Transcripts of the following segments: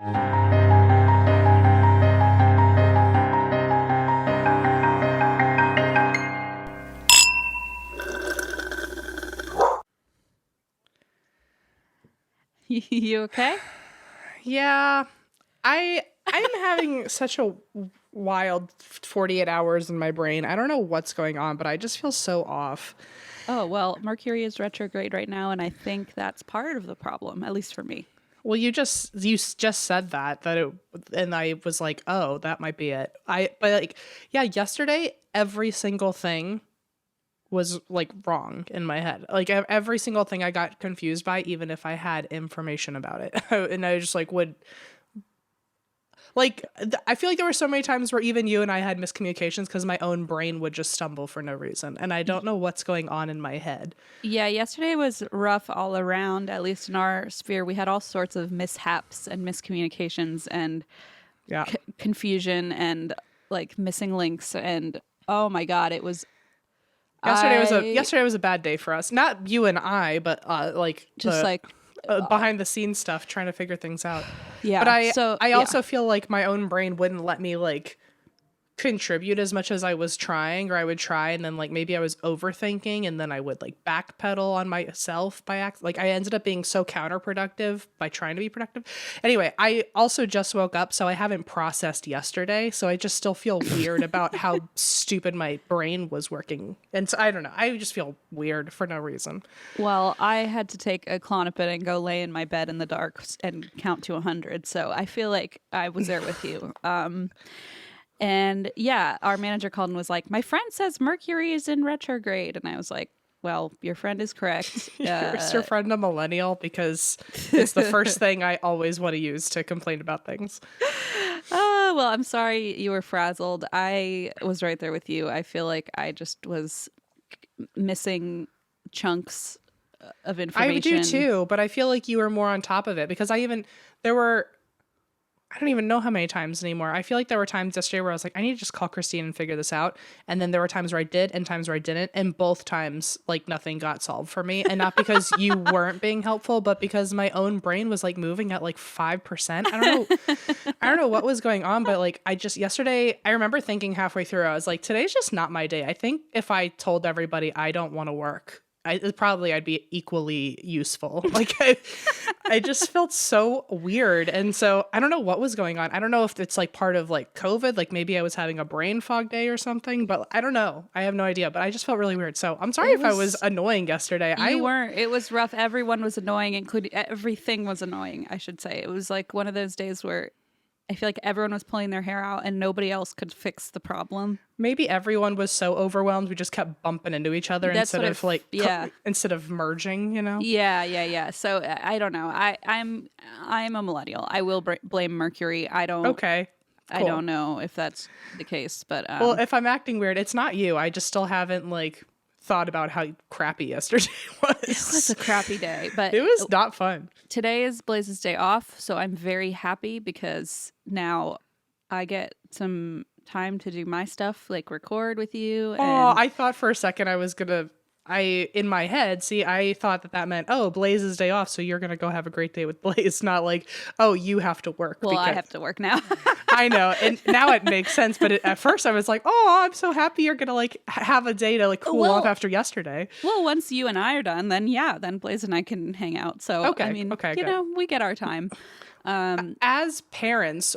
You okay? Yeah, I'm having such a wild 48 hours in my brain. I don't know what's going on, but I just feel so off. Oh, well, Mercury is retrograde right now, and I think that's part of the problem, at least for me. Well, you just said that it, and I was like, oh, that might be it. But like, yeah, yesterday every single thing was like wrong in my head. Like every single thing I got confused by, even if I had information about it, and I just like would like. I feel like there were so many times where even you and I had miscommunications because my own brain would just stumble for no reason, and I don't know what's going on in my head. Yeah, yesterday was rough all around, at least in our sphere. We had all sorts of mishaps and miscommunications and Yeah. confusion and like missing links. And oh my God, it was. Yesterday was a bad day for us. Not you and I, but Just like behind the scenes stuff, trying to figure things out. yeah. But I yeah. also feel like my own brain wouldn't let me like contribute as much as I was trying, or I would try and then like maybe I was overthinking and then I would like backpedal on myself by like I ended up being so counterproductive by trying to be productive. Anyway, I also just woke up, so I haven't processed yesterday, so I just still feel weird about how stupid my brain was working. And so I don't know, I just feel weird for no reason. Well, I had to take a Klonopin and go lay in my bed in the dark and count to 100. So I feel like I was there with you. And yeah, our manager called and was like, my friend says Mercury is in retrograde. And I was like, well, your friend is correct. Is your friend a millennial? Because it's the first thing I always want to use to complain about things. Well, I'm sorry you were frazzled. I was right there with you. I feel like I just was missing chunks of information. I do too, but I feel like you were more on top of it because I don't even know how many times anymore. I feel like there were times yesterday where I was like, I need to just call Christine and figure this out. And then there were times where I did and times where I didn't. And both times, like, nothing got solved for me. And not because you weren't being helpful, but because my own brain was like moving at like 5%. I don't know what was going on, but like, yesterday, I remember thinking halfway through, I was like, today's just not my day. I think if I told everybody I don't want to work, I'd be equally useful. Like I just felt so weird. And so I don't know what was going on. I don't know if it's like part of like COVID, like maybe I was having a brain fog day or something, but I don't know. I have no idea, but I just felt really weird. So I'm sorry if I was annoying yesterday. You weren't. It was rough. Everyone was annoying, including everything was annoying, I should say. It was like one of those days where I feel like everyone was pulling their hair out and nobody else could fix the problem. Maybe everyone was so overwhelmed we just kept bumping into each other instead of merging, you know? Yeah. So I don't know. I'm a millennial. I will blame Mercury. Okay. Cool. I don't know if that's the case, but well, if I'm acting weird, it's not you. I just still haven't like thought about how crappy yesterday was. It was a crappy day, but it was not fun. Today is Blaze's day off, so I'm very happy because now I get some time to do my stuff, like record with you. Oh, I thought for a second in my head, I thought that meant, oh, Blaze's day off, so you're going to go have a great day with Blaze, not like, oh, you have to work. Well, I have to work now. I know, and now it makes sense, but at first I was like, oh, I'm so happy you're going to like have a day to like cool off after yesterday. Well, once you and I are done, then Blaze and I can hang out. So, okay, I mean, you know, we get our time. As parents,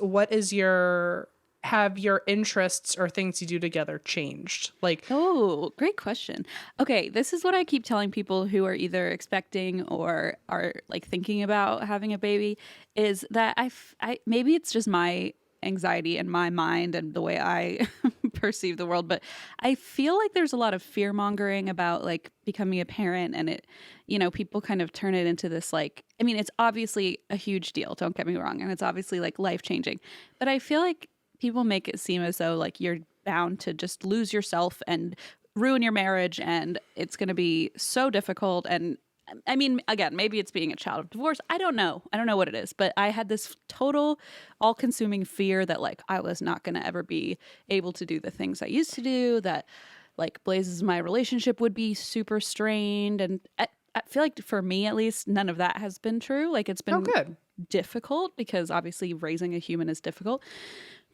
have your interests or things you do together changed? Like, oh, great question. Okay, this is what I keep telling people who are either expecting or are like thinking about having a baby, is that I maybe it's just my anxiety and my mind and the way I perceive the world, but I feel like there's a lot of fear mongering about like becoming a parent, and it, you know, people kind of turn it into this like, I mean, it's obviously a huge deal, don't get me wrong, and it's obviously like life changing, but I feel like people make it seem as though like you're bound to just lose yourself and ruin your marriage and it's going to be so difficult. And I mean, again, maybe it's being a child of divorce. I don't know what it is, but I had this total all-consuming fear that like I was not going to ever be able to do the things I used to do, that like Blaze's my relationship would be super strained. And I feel like for me, at least, none of that has been true. Like it's been good. difficult because obviously raising a human is difficult.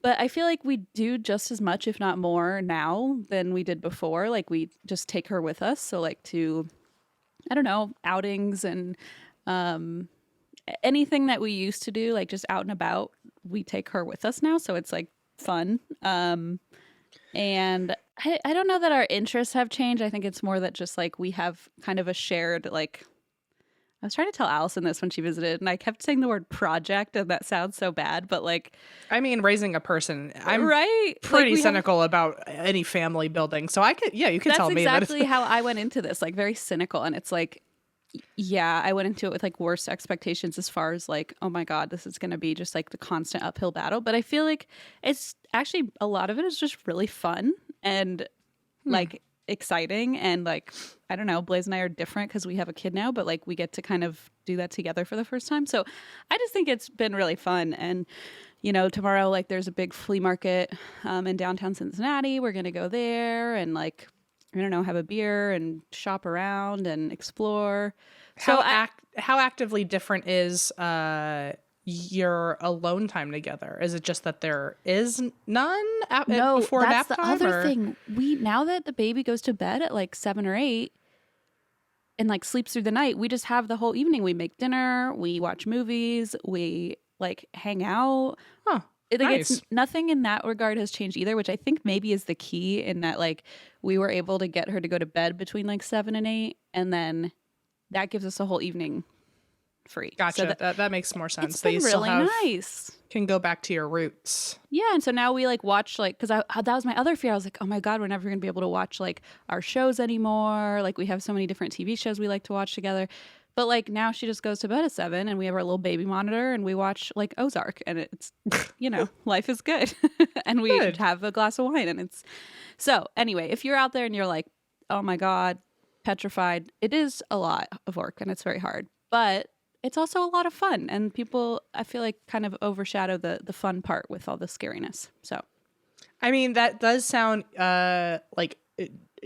But I feel like we do just as much, if not more, now than we did before. Like we just take her with us. So like to, I don't know, outings and anything that we used to do, like just out and about, we take her with us now. So it's like fun. And I don't know that our interests have changed. I think it's more that just like we have kind of a shared, like, I was trying to tell Allison this when she visited, and I kept saying the word project, and that sounds so bad, but like, I mean, raising a person, I'm right? pretty like cynical about any family building. So I could, you could tell me that. That's exactly how I went into this, like very cynical. And it's like, yeah, I went into it with like worst expectations as far as like, oh my God, this is going to be just like the constant uphill battle. But I feel like it's actually, a lot of it is just really fun and like exciting. And like, I don't know, Blaze and I are different because we have a kid now, but like we get to kind of do that together for the first time. So I just think it's been really fun. And, you know, tomorrow, like there's a big flea market in downtown Cincinnati. We're going to go there and like, I don't know, have a beer and shop around and explore. So How actively different is your alone time together? Is it just that there is none before nap time? No, that's the other thing. Now that the baby goes to bed at like 7 or 8 and like sleeps through the night, we just have the whole evening. We make dinner, we watch movies, we like hang out. Huh. Nice. It's nothing in that regard has changed either, which I think maybe is the key in that like we were able to get her to go to bed between like 7 and 8, and then that gives us a whole evening free. Gotcha. So that makes more sense. It's been really nice. Can go back to your roots. Yeah, and so now we like watch like, because that was my other fear. I was like, oh my God, we're never going to be able to watch like our shows anymore. Like we have so many different TV shows we like to watch together. But like now she just goes to bed at 7 and we have our little baby monitor and we watch like Ozark and it's, you know, life is good. And we have a glass of wine and it's, so anyway, if you're out there and you're like, oh my God, petrified, it is a lot of work and it's very hard, but it's also a lot of fun. And people, I feel like, kind of overshadow the fun part with all the scariness. So, I mean, that does sound like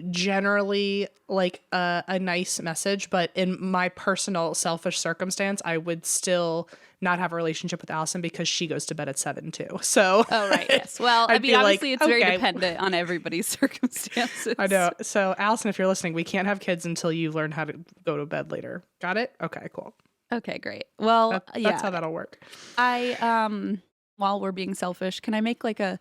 generally like a nice message, but in my personal selfish circumstance, I would still not have a relationship with Allison because she goes to bed at 7 too. So oh right, yes. Well, I mean, obviously like, it's very dependent on everybody's circumstances. I know. So Allison, if you're listening, we can't have kids until you learn how to go to bed later. Got it? Okay, cool. Okay, great. Well, that's how that'll work. While we're being selfish, can I make like a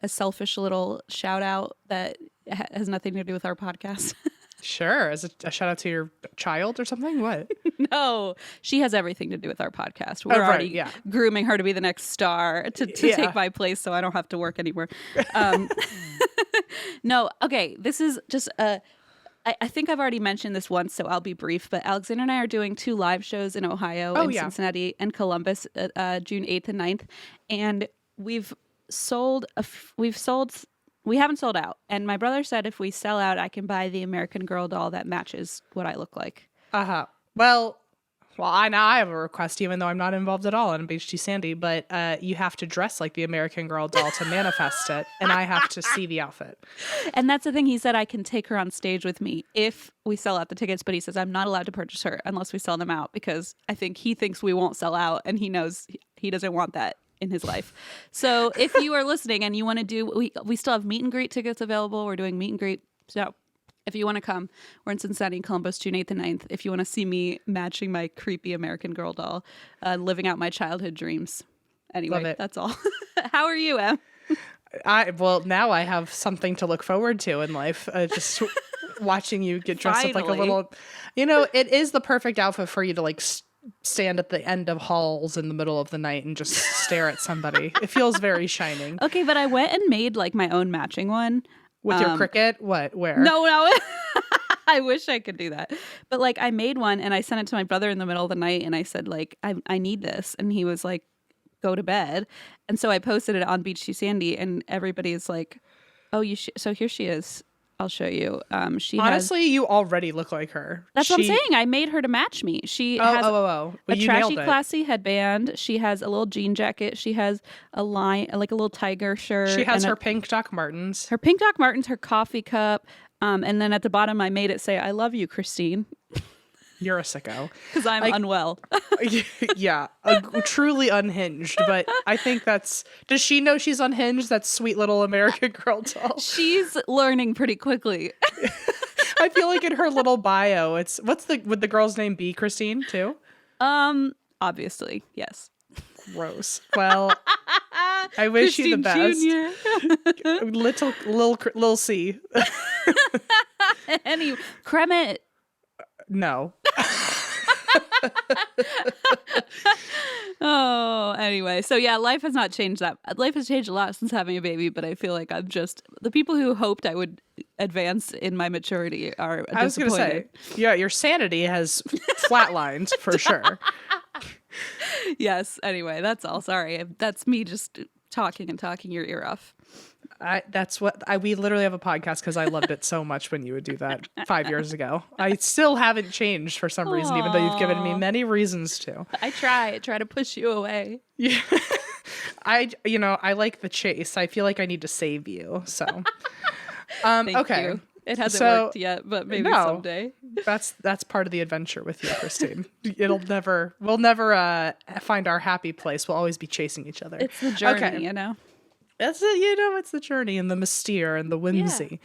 selfish little shout out that has nothing to do with our podcast? Sure. Is it a shout out to your child or something? What? No, she has everything to do with our podcast. We're already grooming her to be the next star to take my place so I don't have to work anymore. No, okay. This is just I think I've already mentioned this once, so I'll be brief. But Alexander and I are doing 2 live shows in Ohio, Cincinnati, and Columbus, June 8th and 9th. And we haven't sold out. And my brother said if we sell out, I can buy the American Girl doll that matches what I look like. Well, I have a request, even though I'm not involved at all in Beach Too Sandy, but you have to dress like the American Girl doll to manifest it, and I have to see the outfit. And that's the thing. He said I can take her on stage with me if we sell out the tickets, but he says I'm not allowed to purchase her unless we sell them out because I think he thinks we won't sell out, and he knows he doesn't want that in his life. So if you are listening and you want to do, we still have meet and greet tickets available. We're doing meet and greet. So if you want to come, we're in Cincinnati and Columbus, June 8th and 9th. If you want to see me matching my creepy American Girl doll, living out my childhood dreams. Anyway, that's all. How are you, Em? Well, now I have something to look forward to in life. Just watching you get dressed up like a little, it is the perfect outfit for you to like stand at the end of halls in the middle of the night and just stare at somebody. It feels very shining. Okay, but I went and made like my own matching one. With your cricket? What? Where? No. I wish I could do that. But like I made one and I sent it to my brother in the middle of the night and I said like, I need this. And he was like, go to bed. And so I posted it on Beach Too Sandy and everybody is like, oh, so here she is. I'll show you. Honestly, you already look like her. That's what I'm saying. I made her to match me. She has Well, a trashy-classy headband. She has a little jean jacket. She has a like a little tiger shirt. She has her pink Doc Martens. Her pink Doc Martens, her coffee cup. And then at the bottom, I made it say, I love you, Christine. You're a sicko. Because I'm unwell. Yeah, truly unhinged. But I think that's... Does she know she's unhinged? That sweet little American Girl doll. She's learning pretty quickly. I feel like in her little bio, it's... Would the girl's name be Christine, too? Obviously, yes. Gross. Well, I wish you the best. Jr. Little C. Any Kremet. No. Oh, anyway. So yeah, life has not changed that. Life has changed a lot since having a baby, but I feel like I'm just the people who hoped I would advance in my maturity are disappointed. I was going to say, yeah, your sanity has flatlined for sure. Yes. Anyway, that's all. Sorry. That's me just talking your ear off. We literally have a podcast because I loved it so much when you would do that 5 years ago. I still haven't changed for some reason, even though you've given me many reasons to. I try to push you away. Yeah. I like the chase. I feel like I need to save you. So, Thank okay. you. It hasn't worked yet, but maybe someday. That's part of the adventure with you, Christine. We'll never find our happy place. We'll always be chasing each other. It's the journey, you know. That's it, it's the journey and the mystere and the whimsy.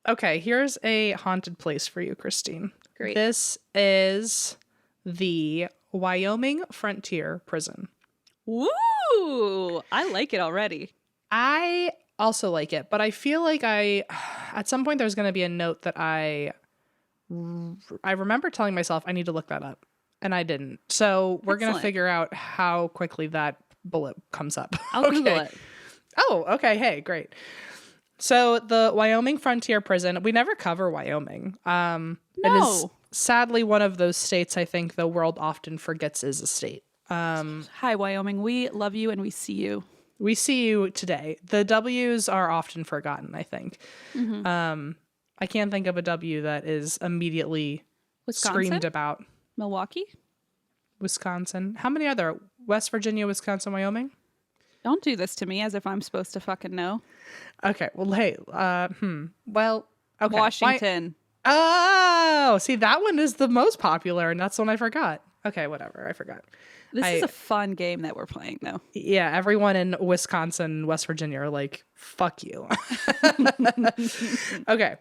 Yeah. Okay, here's a haunted place for you, Christine. Great. This is the Wyoming Frontier Prison. Woo! I like it already. I also like it, but I feel like at some point there's going to be a note that I remember telling myself I need to look that up, and I didn't. So we're going to figure out how quickly that bullet comes up. I'll Google it. Oh, okay. Hey, great. So the Wyoming Frontier Prison, we never cover Wyoming. No. It is sadly one of those states I think the world often forgets is a state. Hi, Wyoming. We love you and we see you. We see you today. The W's are often forgotten, I think. Mm-hmm. I can't think of a W that is immediately screamed about. Milwaukee? Wisconsin. How many are there? West Virginia, Wisconsin, Wyoming? Don't do this to me as if I'm supposed to fucking know. Okay. Well, hey. Well, okay. Washington. Oh, see, that one is the most popular, and that's the one I forgot. Okay, whatever. I forgot. This is a fun game that we're playing, though. Yeah, everyone in Wisconsin, West Virginia are like, fuck you. Okay.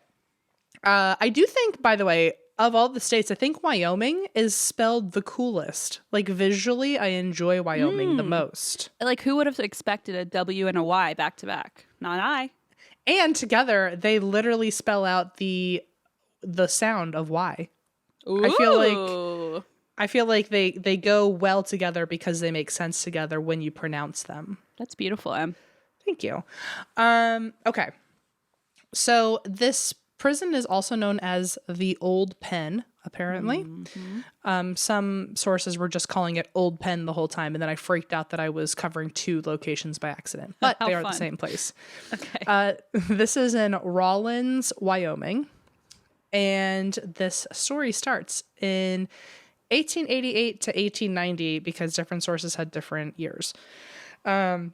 I do think, by the way, of all the states, I think Wyoming is spelled the coolest. Like, visually, I enjoy Wyoming the most. Like, who would have expected a W and a Y back to back? Not I. And together, they literally spell out the sound of Y. Ooh. I feel like they go well together because they make sense together when you pronounce them. That's beautiful, Em. Thank you. Okay. So this prison is also known as the Old Pen, apparently. Mm-hmm. Some sources were just calling it Old Pen the whole time, and then I freaked out that I was covering two locations by accident. But they are the same place. Okay. This is in Rawlins, Wyoming. And this story starts in 1888 to 1890 because different sources had different years. I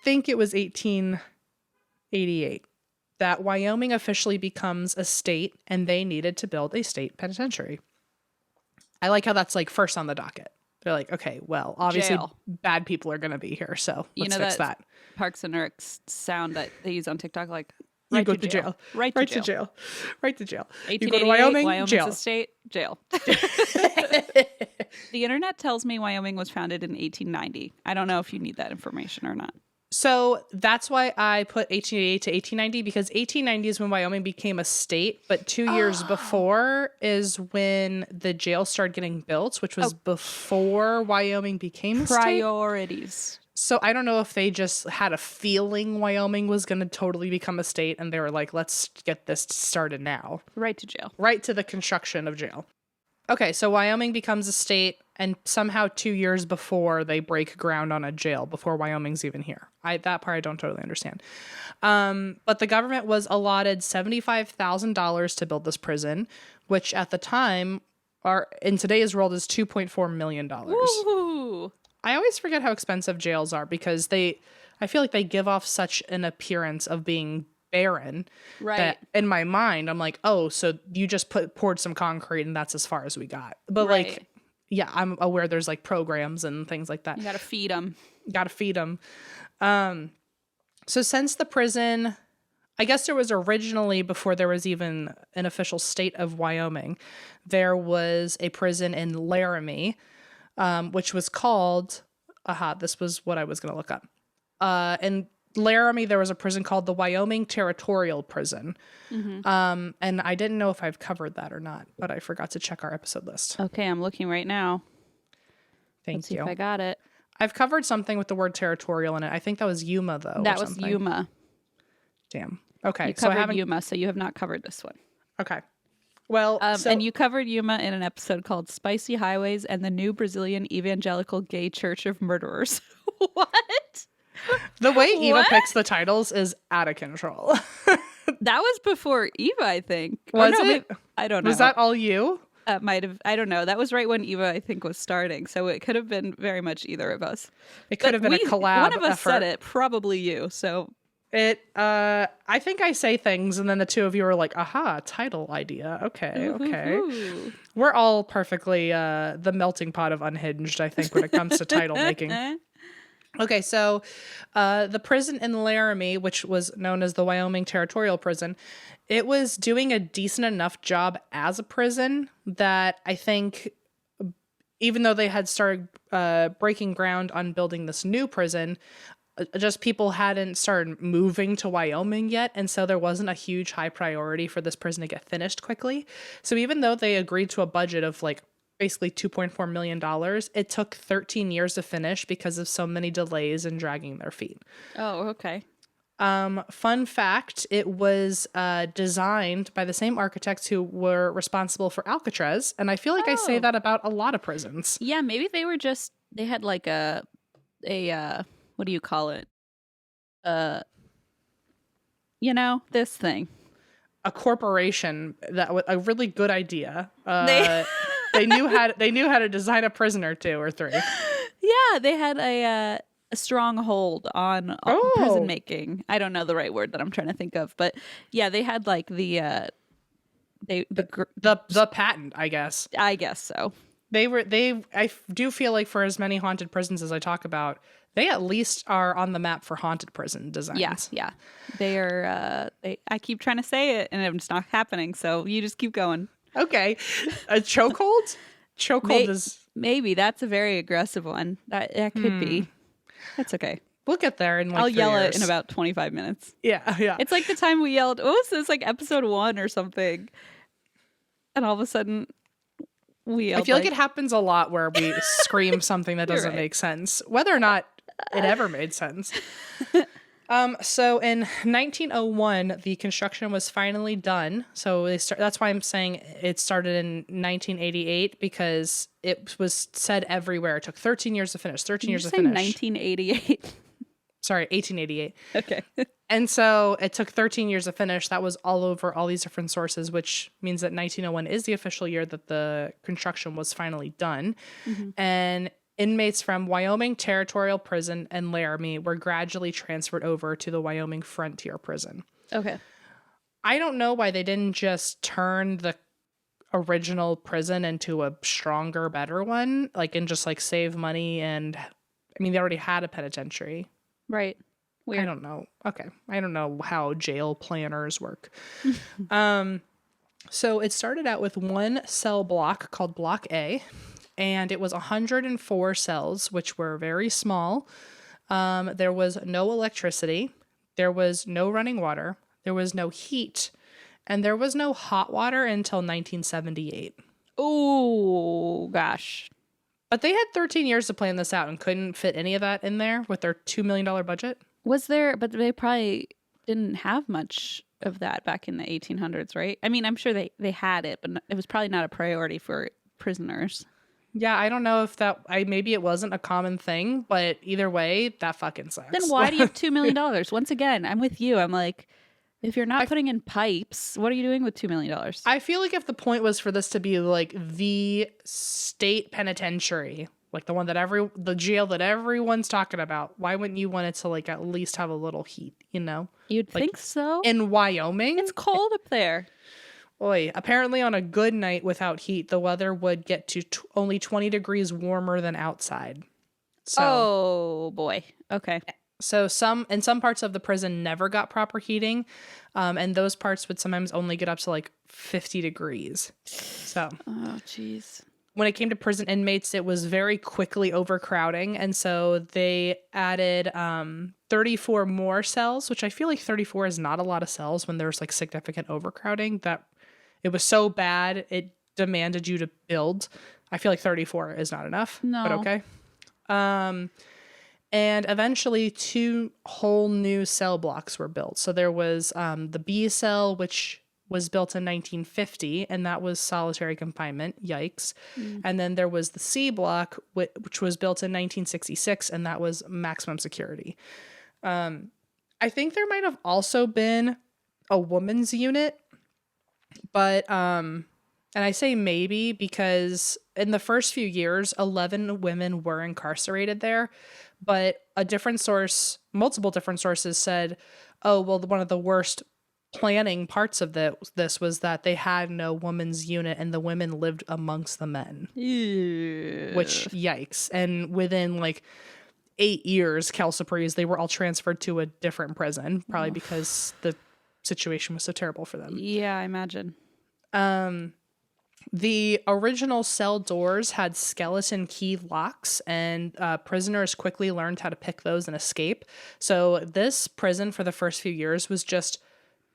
think it was 1888 that Wyoming officially becomes a state and they needed to build a state penitentiary. I like how that's like first on the docket. They're like, okay, well, obviously bad people are going to be here, so let's fix that. Parks and Rec's sound that they use on TikTok, like, you go to jail. Right to jail. You go to Wyoming's jail. A state, jail. The internet tells me Wyoming was founded in 1890. I don't know if you need that information or not. So that's why I put 1888 to 1890, because 1890 is when Wyoming became a state, but 2 years before is when the jail started getting built, which was before Wyoming became a state. Priorities. So I don't know if they just had a feeling Wyoming was going to totally become a state, and they were like, let's get this started now. Right to jail. Right to the construction of jail. Okay, so Wyoming becomes a state, and somehow 2 years before they break ground on a jail, before Wyoming's even here. That part I don't totally understand. But the government was allotted $75,000 to build this prison, which at the time, in today's world, is $2.4 million. Woo! I always forget how expensive jails are because I feel like they give off such an appearance of being barren. Right. That in my mind, I'm like, oh, so you just poured some concrete and that's as far as we got. But like, yeah, I'm aware there's like programs and things like that. You got to feed them. Got to feed them. So since the prison, I guess there was originally, before there was even an official state of Wyoming, there was a prison in Laramie, which was called, this was what I was going to look up. In Laramie, there was a prison called the Wyoming Territorial Prison. And I didn't know if I've covered that or not, but I forgot to check our episode list. Okay, I'm looking right now. Let's see if I got it. I've covered something with the word territorial in it. I think that was Yuma, though. That was Yuma. Damn. Okay. You covered Yuma, so you have not covered this one. Okay. Well, and you covered Yuma in an episode called Spicy Highways and the New Brazilian Evangelical Gay Church of Murderers. What? The way Eva picks the titles is out of control. That was before Eva, I think. Was it? Maybe, I don't know. Was that all you? Might have. I don't know. That was right when Eva, I think, was starting. So it could have been very much either of us. It could have been a collab. One of us effort. said it, probably you. So I think I say things and then the two of you are like, aha, title idea. Okay. Okay. We're all perfectly the melting pot of unhinged, I think, when it comes to title making. Okay, so the prison in Laramie, which was known as the Wyoming Territorial Prison, it was doing a decent enough job as a prison that I think, even though they had started breaking ground on building this new prison, just people hadn't started moving to Wyoming yet, and so there wasn't a huge high priority for this prison to get finished quickly. So even though they agreed to a budget of like basically $2.4 million, it took 13 years to finish because of so many delays and dragging their feet. Oh, okay. Fun fact, it was designed by the same architects who were responsible for Alcatraz, and I feel like I say that about a lot of prisons. Yeah, maybe they had like a what do you call it? This thing. A corporation that was a really good idea. They knew how to design a prison or two or three. Yeah, they had a strong hold on prison making. I don't know the right word that I'm trying to think of, but yeah, they had like the patent, I guess. I guess so. I do feel like for as many haunted prisons as I talk about, they at least are on the map for haunted prison designs. Yeah. They are. I keep trying to say it, and it's not happening. So you just keep going. Okay, a chokehold. Chokehold is maybe that's a very aggressive one. That could be. That's okay. We'll get there in like I'll 3 yell years. it in about 25 minutes. Yeah. It's like the time we yelled. What was this? Like episode 1 or something? And all of a sudden, we yelled. I feel like it happens a lot where we scream something that doesn't make sense, whether or not it ever made sense. So in 1901, the construction was finally done. So that's why I'm saying it started in 1988, because it was said everywhere. It took 13 years to finish. 13 years to finish. 1988. Sorry, 1888. Okay. And so it took 13 years to finish. That was all over all these different sources, which means that 1901 is the official year that the construction was finally done. Mm-hmm. And inmates from Wyoming Territorial Prison and Laramie were gradually transferred over to the Wyoming Frontier Prison. Okay. I don't know why they didn't just turn the original prison into a stronger, better one, and just save money. And I mean, they already had a penitentiary. Right. Weird. I don't know. Okay. I don't know how jail planners work. So it started out with one cell block called Block A. And it was 104 cells, which were very small. There was no electricity. There was no running water. There was no heat. And there was no hot water until 1978. Oh, gosh. But they had 13 years to plan this out and couldn't fit any of that in there with their $2 million budget. Was there, but they probably didn't have much of that back in the 1800s, right? I mean, I'm sure they had it, but it was probably not a priority for prisoners. Yeah, I don't know if maybe it wasn't a common thing, but either way, that fucking sucks. Then why do you have $2 million? Once again, I'm with you. I'm like, if you're not putting in pipes, what are you doing with $2 million? I feel like if the point was for this to be the state penitentiary, like the jail that everyone's talking about. Why wouldn't you want it to like at least have a little heat, you know? You'd Like think so. in Wyoming, It's cold up there. boy, apparently on a good night without heat, the weather would get to only 20 degrees warmer than outside. So, Oh boy. Okay. so some parts of the prison never got proper heating, and those parts would sometimes only get up to like 50 degrees. So, Oh jeez. when it came to prison inmates, it was very quickly overcrowding. And so they added 34 more cells, which I feel like 34 is not a lot of cells when there's like significant overcrowding. That it was so bad, it demanded you to build. I feel like 34 is not enough, No. but okay. And eventually 2 whole new cell blocks were built. So there was the B cell, which was built in 1950, and that was solitary confinement. Yikes. And then there was the C block, which was built in 1966, and that was maximum security. I think there might have also been a woman's unit, but and I say maybe because in the first few years, 11 women were incarcerated there, but multiple different sources said, oh, well, one of the worst planning parts of this was that they had no woman's unit and the women lived amongst the men. Ew. Which, yikes. And within like 8 years, Calciprees, they were all transferred to a different prison, probably because the situation was so terrible for them. Yeah, I imagine. The original cell doors had skeleton key locks, and prisoners quickly learned how to pick those and escape. So this prison for the first few years was just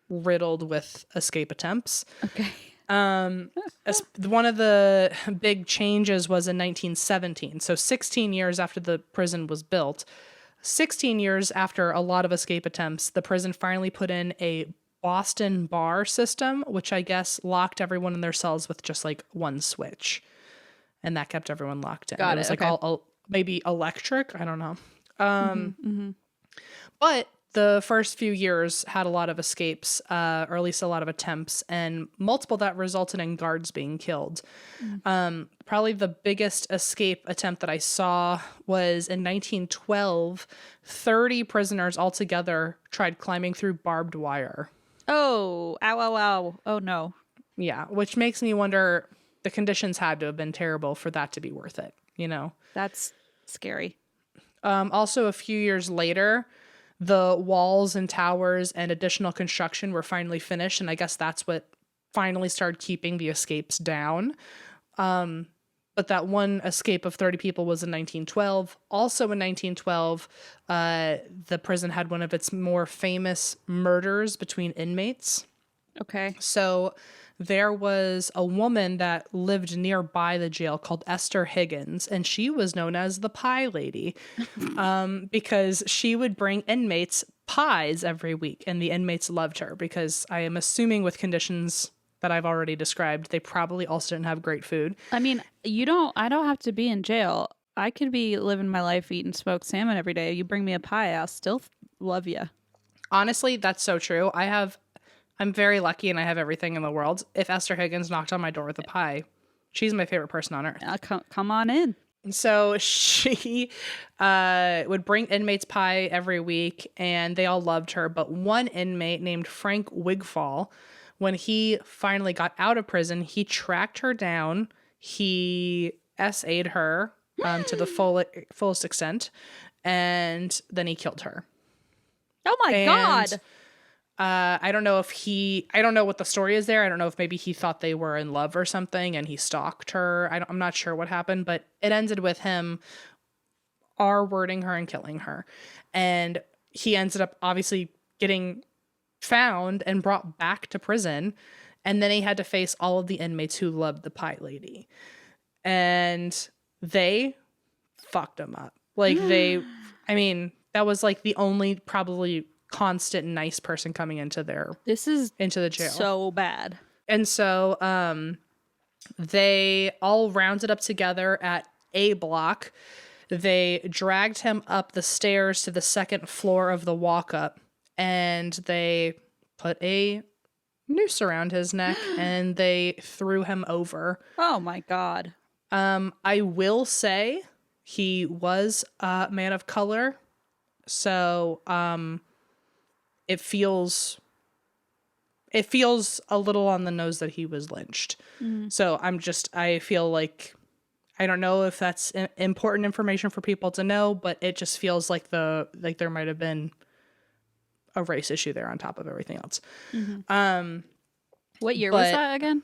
riddled with escape attempts. Okay. One of the big changes was in 1917. So 16 years after the prison was built, 16 years after a lot of escape attempts, the prison finally put in a Boston bar system, which I guess locked everyone in their cells with just like one switch. And that kept everyone locked in. Got it was it, like okay. all maybe electric. I don't know. But the first few years had a lot of escapes, or at least a lot of attempts, and multiple that resulted in guards being killed. Probably the biggest escape attempt that I saw was in 1912. 30 prisoners altogether tried climbing through barbed wire. Oh, ow, ow, ow. Oh no. Yeah, which makes me wonder, the conditions had to have been terrible for that to be worth it, you know? That's scary. Also, a few years later, the walls and towers and additional construction were finally finished, and I guess that's what finally started keeping the escapes down. But that one escape of 30 people was in 1912. Also in 1912, the prison had one of its more famous murders between inmates. Okay. So there was a woman that lived nearby the jail called Esther Higgins, and she was known as the Pie Lady because she would bring inmates pies every week, and the inmates loved her because I am assuming with conditions that I've already described, they probably also didn't have great food. I mean, I don't have to be in jail. I could be living my life eating smoked salmon every day. You bring me a pie, I'll still love you. Honestly, that's so true. I'm very lucky and I have everything in the world. If Esther Higgins knocked on my door with a pie, she's my favorite person on earth. Come on in. So she would bring inmates pie every week, and they all loved her. But one inmate named Frank Wigfall, when he finally got out of prison, he tracked her down. He SA'd her to the fullest extent, and then he killed her. Oh my God. I don't know what the story is there. I don't know if maybe he thought they were in love or something and he stalked her. I'm not sure what happened, but it ended with him R-wording her and killing her. And he ended up obviously getting found and brought back to prison. And then he had to face all of the inmates who loved the Pie Lady. And they fucked him up. Like that was like the only probably constant nice person coming into the jail. So bad. And so they all rounded up together at A block. They dragged him up the stairs to the second floor of the walk up, and they put a noose around his neck and they threw him over. Oh my God. I will say He was a man of color. So it feels a little on the nose that he was lynched. So I feel like, I don't know if that's important information for people to know, but it just feels like there might have been a race issue there on top of everything else. What year was that again?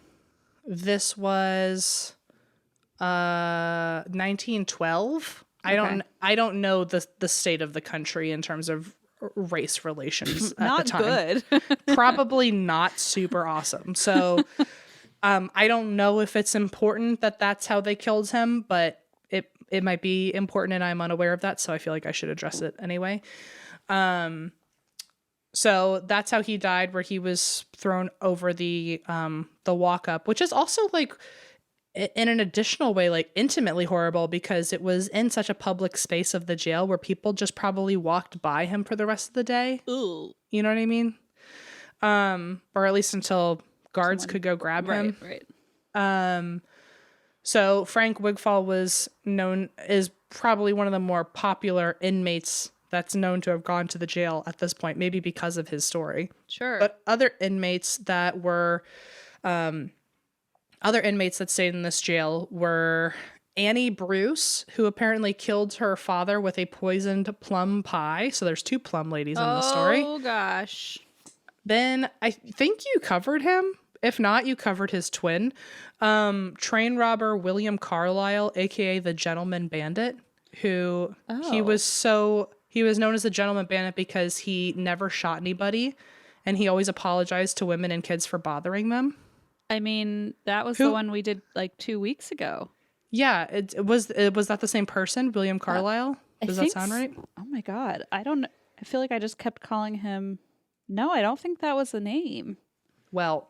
This was 1912. Okay. I don't know the state of the country in terms of race relations at the time. Not good. Probably not super awesome. So I don't know if it's important that that's how they killed him, but it might be important and I'm unaware of that, so I feel like I should address it anyway. So that's how he died, where he was thrown over the walk up, which is also like in an additional way, like intimately horrible, because it was in such a public space of the jail where people just probably walked by him for the rest of the day. Ooh. You know what I mean? Or at least until guards could go grab him. Right. So Frank Wigfall is probably one of the more popular inmates that's known to have gone to the jail at this point, maybe because of his story. Sure. But other inmates that stayed in this jail were Annie Bruce, who apparently killed her father with a poisoned plum pie. So there's 2 plum ladies in the story. Oh, gosh. Then I think you covered him. If not, you covered his twin. Train robber William Carlisle, a.k.a. the Gentleman Bandit, who he was known as the Gentleman Bandit because he never shot anybody, and he always apologized to women and kids for bothering them. I mean, that was the one we did like 2 weeks ago. Yeah, was that the same person, William Carlisle? Does that sound right? Oh my God. I feel like I just kept calling him. No, I don't think that was the name. Well,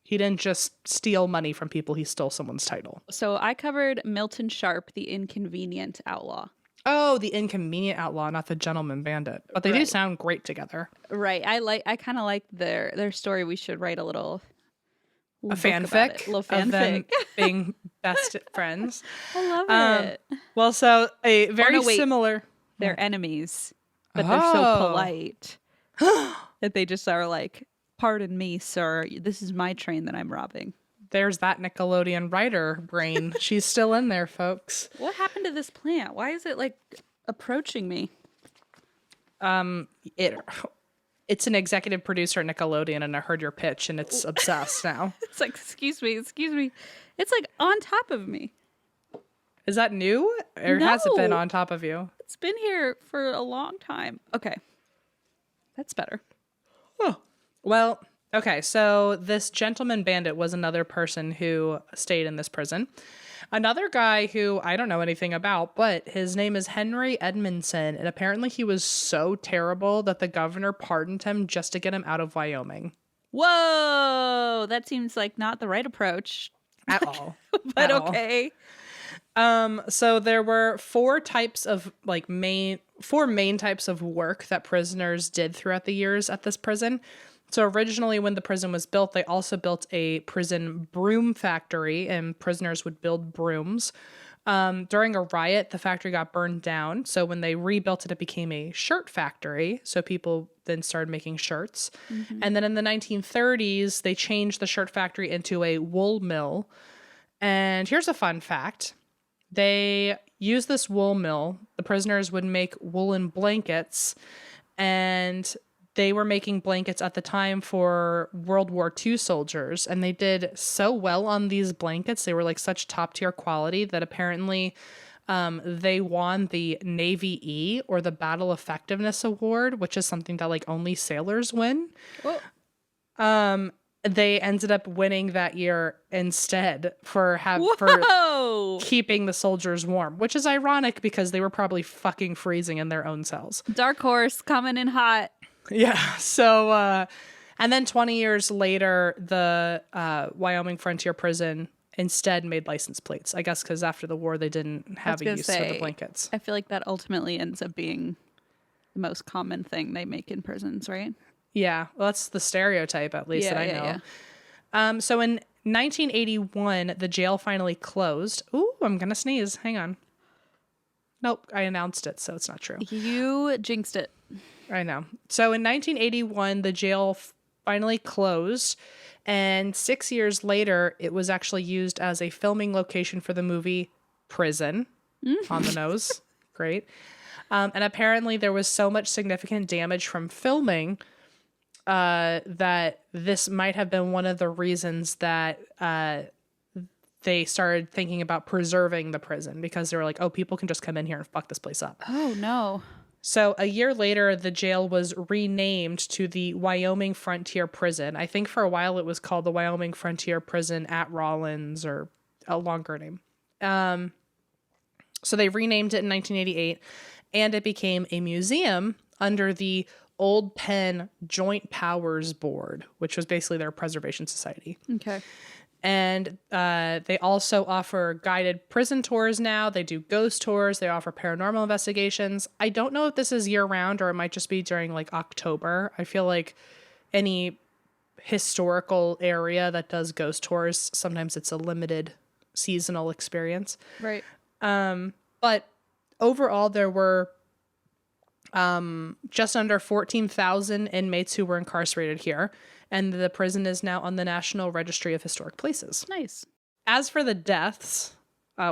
he didn't just steal money from people, he stole someone's title. So I covered Milton Sharp, the inconvenient outlaw. Oh, the inconvenient outlaw, not the Gentleman Bandit. But they do sound great together. Right. I kind of like their story. We should write a little fanfic little fanfic of them being best friends. I love it. Well, so a very similar. They're enemies, but they're so polite that they just are like, "Pardon me, sir. This is my train that I'm robbing." There's that Nickelodeon writer brain. She's still in there, folks. What happened to this plant? Why is it like approaching me? It's an executive producer at Nickelodeon, and I heard your pitch, and it's obsessed now. It's like, excuse me. It's like on top of me. Is that new? Or has it been on top of you? It's been here for a long time. Okay. That's better. Oh. Well, okay, so this Gentleman Bandit was another person who stayed in this prison. Another guy who I don't know anything about, but his name is Henry Edmondson, and apparently he was so terrible that the governor pardoned him just to get him out of Wyoming. Whoa! That seems like not the right approach. At all. But okay. So there were four main types of work that prisoners did throughout the years at this prison. So originally when the prison was built, they also built a prison broom factory, and prisoners would build brooms. During a riot, the factory got burned down. So when they rebuilt it, it became a shirt factory. So people then started making shirts. Mm-hmm. And then in the 1930s, they changed the shirt factory into a wool mill. And here's a fun fact. They used this wool mill. The prisoners would make woolen blankets, and they were making blankets at the time for World War II soldiers, and they did so well on these blankets. They were like such top tier quality that apparently they won the Navy E, or the Battle Effectiveness Award, which is something that like only sailors win. They ended up winning that year instead for keeping the soldiers warm, which is ironic because they were probably fucking freezing in their own cells. Dark horse coming in hot. Yeah. So, and then 20 years later, the Wyoming Frontier Prison instead made license plates. I guess because after the war, they didn't have a use for the blankets. I feel like that ultimately ends up being the most common thing they make in prisons, right? Yeah. Well, that's the stereotype, at least, that I know. Yeah. So in 1981, the jail finally closed. Ooh, I'm going to sneeze. Hang on. Nope, I announced it, so it's not true. You jinxed it. I know. So in 1981, the jail finally closed, and 6 years later, it was actually used as a filming location for the movie Prison. On the nose. Great. And apparently there was so much significant damage from filming that this might have been one of the reasons that they started thinking about preserving the prison, because they were like, oh, people can just come in here and fuck this place up. Oh, no. So a year later, the jail was renamed to the Wyoming Frontier Prison. I think for a while it was called the Wyoming Frontier Prison at Rawlins, or a longer name. So they renamed it in 1988, and it became a museum under the Old Penn Joint Powers Board, which was basically their preservation society. Okay. And they also offer guided prison tours now. They do ghost tours. They offer paranormal investigations. I don't know if this is year-round or it might just be during, like, October. I feel like any historical area that does ghost tours, sometimes it's a limited seasonal experience. Right. But overall, there were just under 14,000 inmates who were incarcerated here, and the prison is now on the National Registry of Historic Places. Nice. As for the deaths,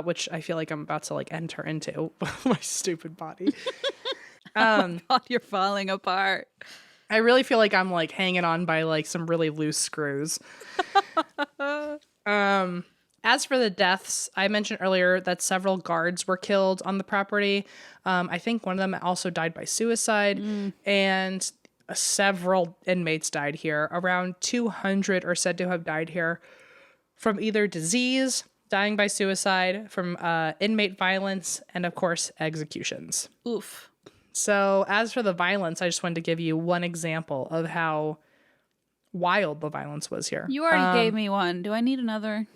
which I feel like I'm about to like enter into my stupid body. Oh my God, you're falling apart. I really feel like I'm like hanging on by like some really loose screws. As for the deaths, I mentioned earlier that several guards were killed on the property. I think one of them also died by suicide, and several inmates died here. Around 200 are said to have died here from either disease, dying by suicide, from inmate violence, and of course, executions. Oof. So as for the violence, I just wanted to give you one example of how wild the violence was here. You already gave me one. Do I need another?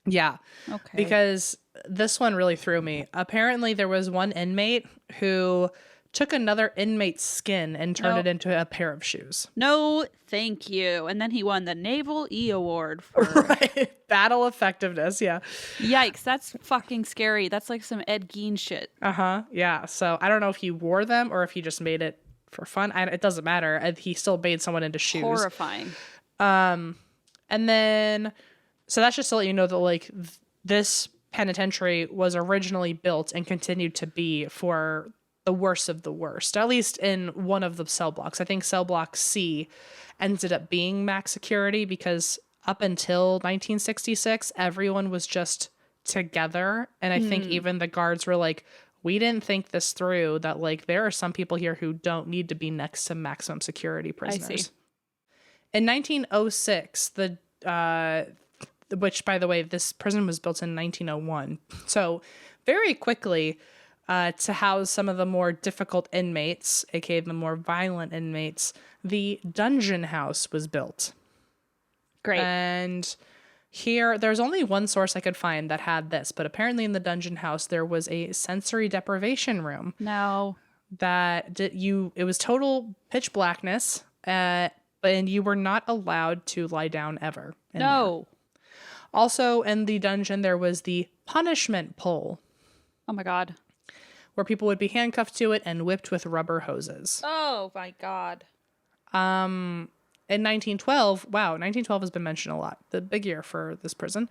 Yeah. Okay. Because this one really threw me. Apparently, there was one inmate who took another inmate's skin and turned it into a pair of shoes. No, thank you. And then he won the Naval E Award for Right. Battle effectiveness. Yeah. Yikes, that's fucking scary. That's like some Ed Gein shit. Uh-huh. Yeah. So I don't know if he wore them or if he just made it for fun. It doesn't matter. He still made someone into shoes. Horrifying. And then, so that's just to let you know that like this penitentiary was originally built and continued to be for the worst of the worst, at least in one of the cell blocks. I think cell block C ended up being max security because up until 1966, everyone was just together. And I think even the guards were like, we didn't think this through, that like there are some people here who don't need to be next to maximum security prisoners. I see. In 1906, which by the way, this prison was built in 1901. So very quickly, to house some of the more difficult inmates, aka the more violent inmates, the dungeon house was built. Great. And here, there's only one source I could find that had this, but apparently in the dungeon house, there was a sensory deprivation room. No. It was total pitch blackness, and you were not allowed to lie down ever. No. Also, in the dungeon, there was the punishment pole. Oh my God. Where people would be handcuffed to it and whipped with rubber hoses. Oh my God. In 1912, wow, 1912 has been mentioned a lot. The big year for this prison.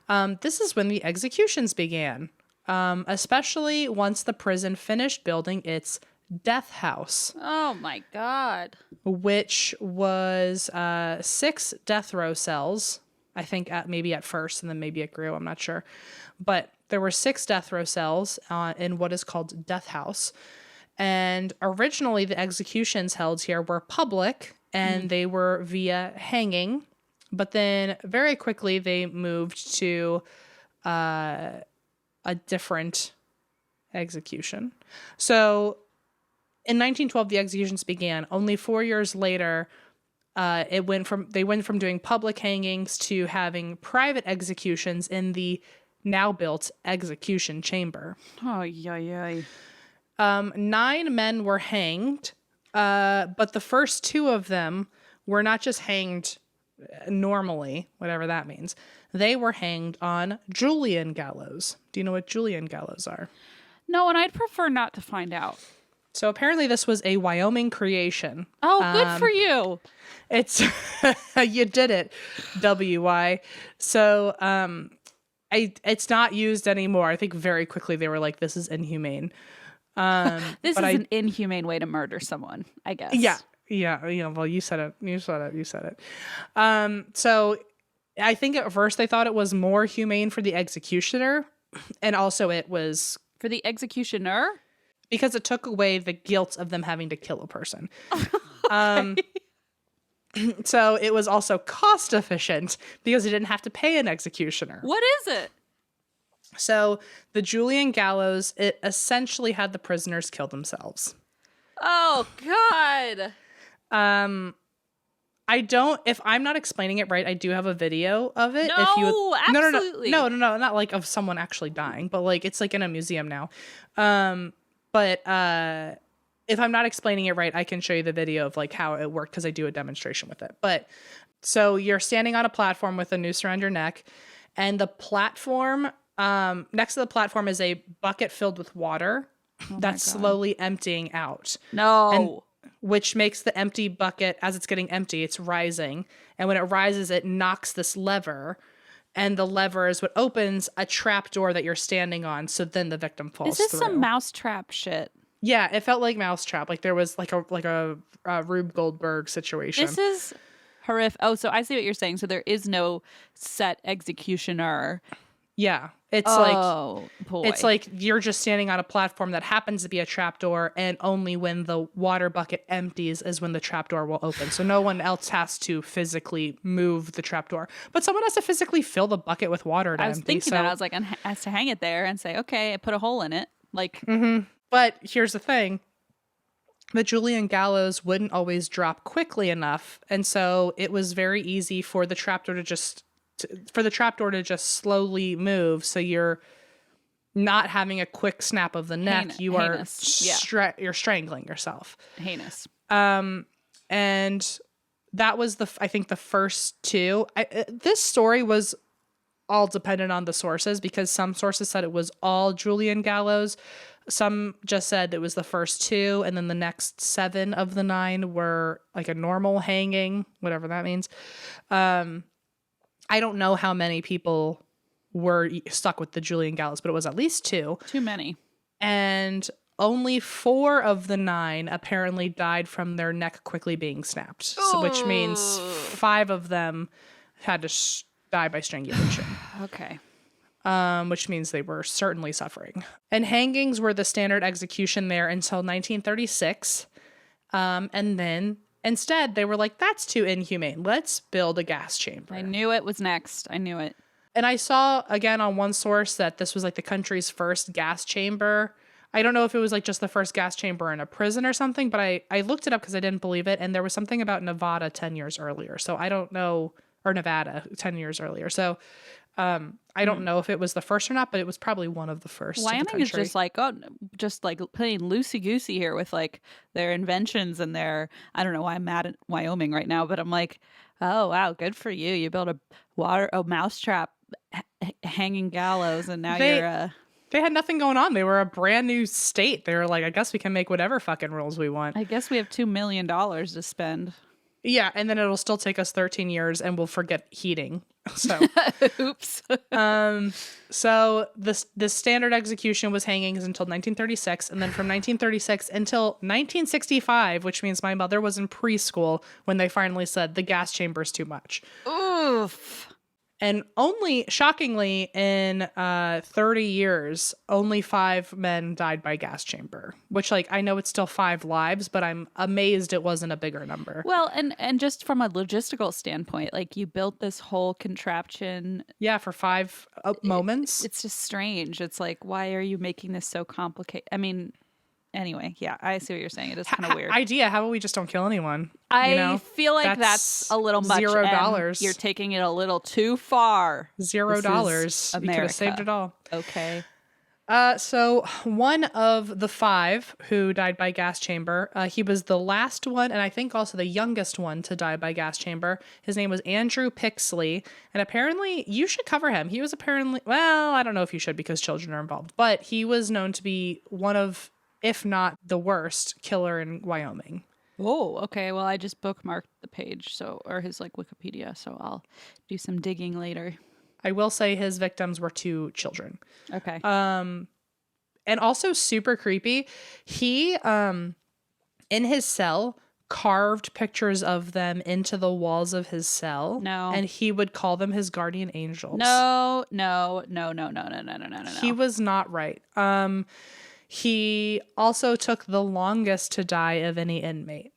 This is when the executions began, especially once the prison finished building its death house. Oh my God. Which was 6 death row cells. I think maybe at first, and then maybe it grew. I'm not sure. But there were 6 death row cells in what is called Death House. And originally, the executions held here were public, and they were via hanging. But then very quickly, they moved to a different execution. So in 1912, the executions began. Only 4 years later, they went from doing public hangings to having private executions in the now built execution chamber. Oh, yay. 9 men were hanged, but the first 2 of them were not just hanged normally, whatever that means. They were hanged on Julian gallows. Do you know what Julian gallows are? No, and I'd prefer not to find out. So apparently this was a Wyoming creation. Oh, good for you. It's you did it, WY. So it's not used anymore. I think very quickly they were like, this is inhumane. This is an inhumane way to murder someone, I guess. Yeah. Well, you said it. So I think at first they thought it was more humane for the executioner, and also it was for the executioner because it took away the guilt of them having to kill a person. So it was also cost efficient because you didn't have to pay an executioner. What is it? So the Julian gallows, it essentially had the prisoners kill themselves. Oh, God. If I'm not explaining it right, I do have a video of it. Absolutely. No, not like of someone actually dying, but like it's like in a museum now. But if I'm not explaining it right, I can show you the video of like how it worked because I do a demonstration with it. But so you're standing on a platform with a noose around your neck, and the platform, next to the platform is a bucket filled with water that's slowly emptying out. No. Which makes the empty bucket, as it's getting empty, it's rising. And when it rises, it knocks this lever. And the lever is what opens a trap door that you're standing on. So then the victim falls through. Is this some mousetrap shit? Yeah, it felt like mousetrap. Like there was like a Rube Goldberg situation. This is horrific. Oh, so I see what you're saying. So there is no set executioner. Yeah. It's boy. It's like you're just standing on a platform that happens to be a trapdoor, and only when the water bucket empties is when the trapdoor will open. So no one else has to physically move the trapdoor, but someone has to physically fill the bucket with water to I was empty. thinking that. I was like, I has to hang it there and say, okay, I put a hole in it. Like, But here's the thing. The Julian gallows wouldn't always drop quickly enough, and so it was very easy for the trapdoor to just slowly move, so you're not having a quick snap of the neck. You're strangling yourself. Heinous. And that was I think the first two. This story was all dependent on the sources because some sources said it was all Julian gallows. Some just said it was the first two, and then the next 7 of the 9 were like a normal hanging, whatever that means. I don't know how many people were stuck with the Julian gallows, but it was at least 2. Too many. And only 4 of the 9 apparently died from their neck quickly being snapped, which means 5 of them had to die by strangulation. Okay. Which means they were certainly suffering. And hangings were the standard execution there until 1936. And then instead, they were like, that's too inhumane. Let's build a gas chamber. I knew it was next. I knew it. And I saw, again, on one source that this was like the country's first gas chamber. I don't know if it was like just the first gas chamber in a prison or something, but I looked it up because I didn't believe it. And there was something about Nevada 10 years earlier. So I don't know, or Nevada 10 years earlier. So I don't know if it was the first or not, but it was probably one of the first. Wyoming is just like playing loosey goosey here with like their inventions and their. I don't know why I'm mad at Wyoming right now, but I'm like, oh wow, good for you. You built a mousetrap hanging gallows, and now you're. They had nothing going on. They were a brand new state. They were like, I guess we can make whatever fucking rules we want. I guess we have $2 million to spend. Yeah, and then it'll still take us 13 years, and we'll forget heating. So, oops. So the standard execution was hangings until 1936, and then from 1936 until 1965, which means my mother was in preschool when they finally said the gas chamber's too much. Oof. And only, shockingly, in 30 years, only 5 men died by gas chamber. Which, like, I know it's still 5 lives, but I'm amazed it wasn't a bigger number. Well, and just from a logistical standpoint, like, you built this whole contraption. Yeah, for 5 moments. It's just strange. It's like, why are you making this so complicated? I mean, anyway, yeah, I see what you're saying. It is kind of weird. Idea, how about we just don't kill anyone? I feel like that's a little much. $0. You're taking it a little too far. $0. You could have saved it all. Okay. So one of the 5 who died by gas chamber, he was the last one, and I think also the youngest one to die by gas chamber. His name was Andrew Pixley, and apparently you should cover him. He was apparently, well, I don't know if you should because children are involved, but he was known to be one of, if not the worst, killer in Wyoming. Oh, okay. Well, I just bookmarked the page, or his like Wikipedia, so I'll do some digging later. I will say his victims were 2 children. Okay. And also super creepy. He, in his cell, carved pictures of them into the walls of his cell. No. And he would call them his guardian angels. No. He was not right. He also took the longest to die of any inmate.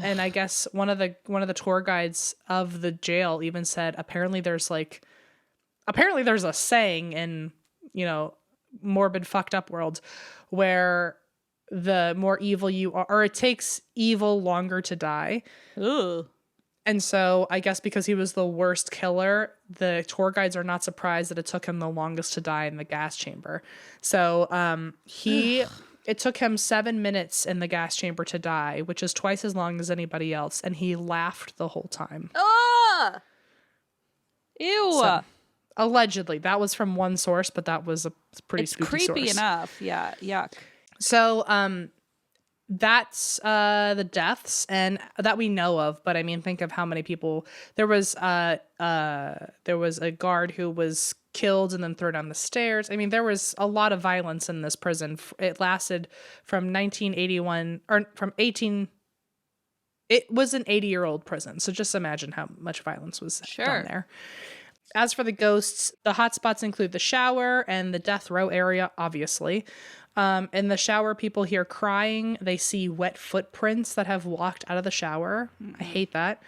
And I guess one of the tour guides of the jail even said apparently there's a saying in, morbid fucked up world where the more evil you are, or it takes evil longer to die. Ooh. And so I guess because he was the worst killer, the tour guides are not surprised that it took him the longest to die in the gas chamber. So it took him 7 minutes in the gas chamber to die, which is twice as long as anybody else. And he laughed the whole time. Ah! Ew. So, allegedly. That was from one source, but that was a pretty spooky source. It's creepy enough. Yeah. Yuck. So that's the deaths and that we know of. But I mean, think of how many people. There was a guard who was killed and then thrown down the stairs. I mean, there was a lot of violence in this prison. It lasted from 1981 or from 18. It was an 80-year-old prison. So just imagine how much violence was done there. As for the ghosts, the hotspots include the shower and the death row area, obviously. In the shower, people hear crying. They see wet footprints that have walked out of the shower. Mm-mm. I hate that.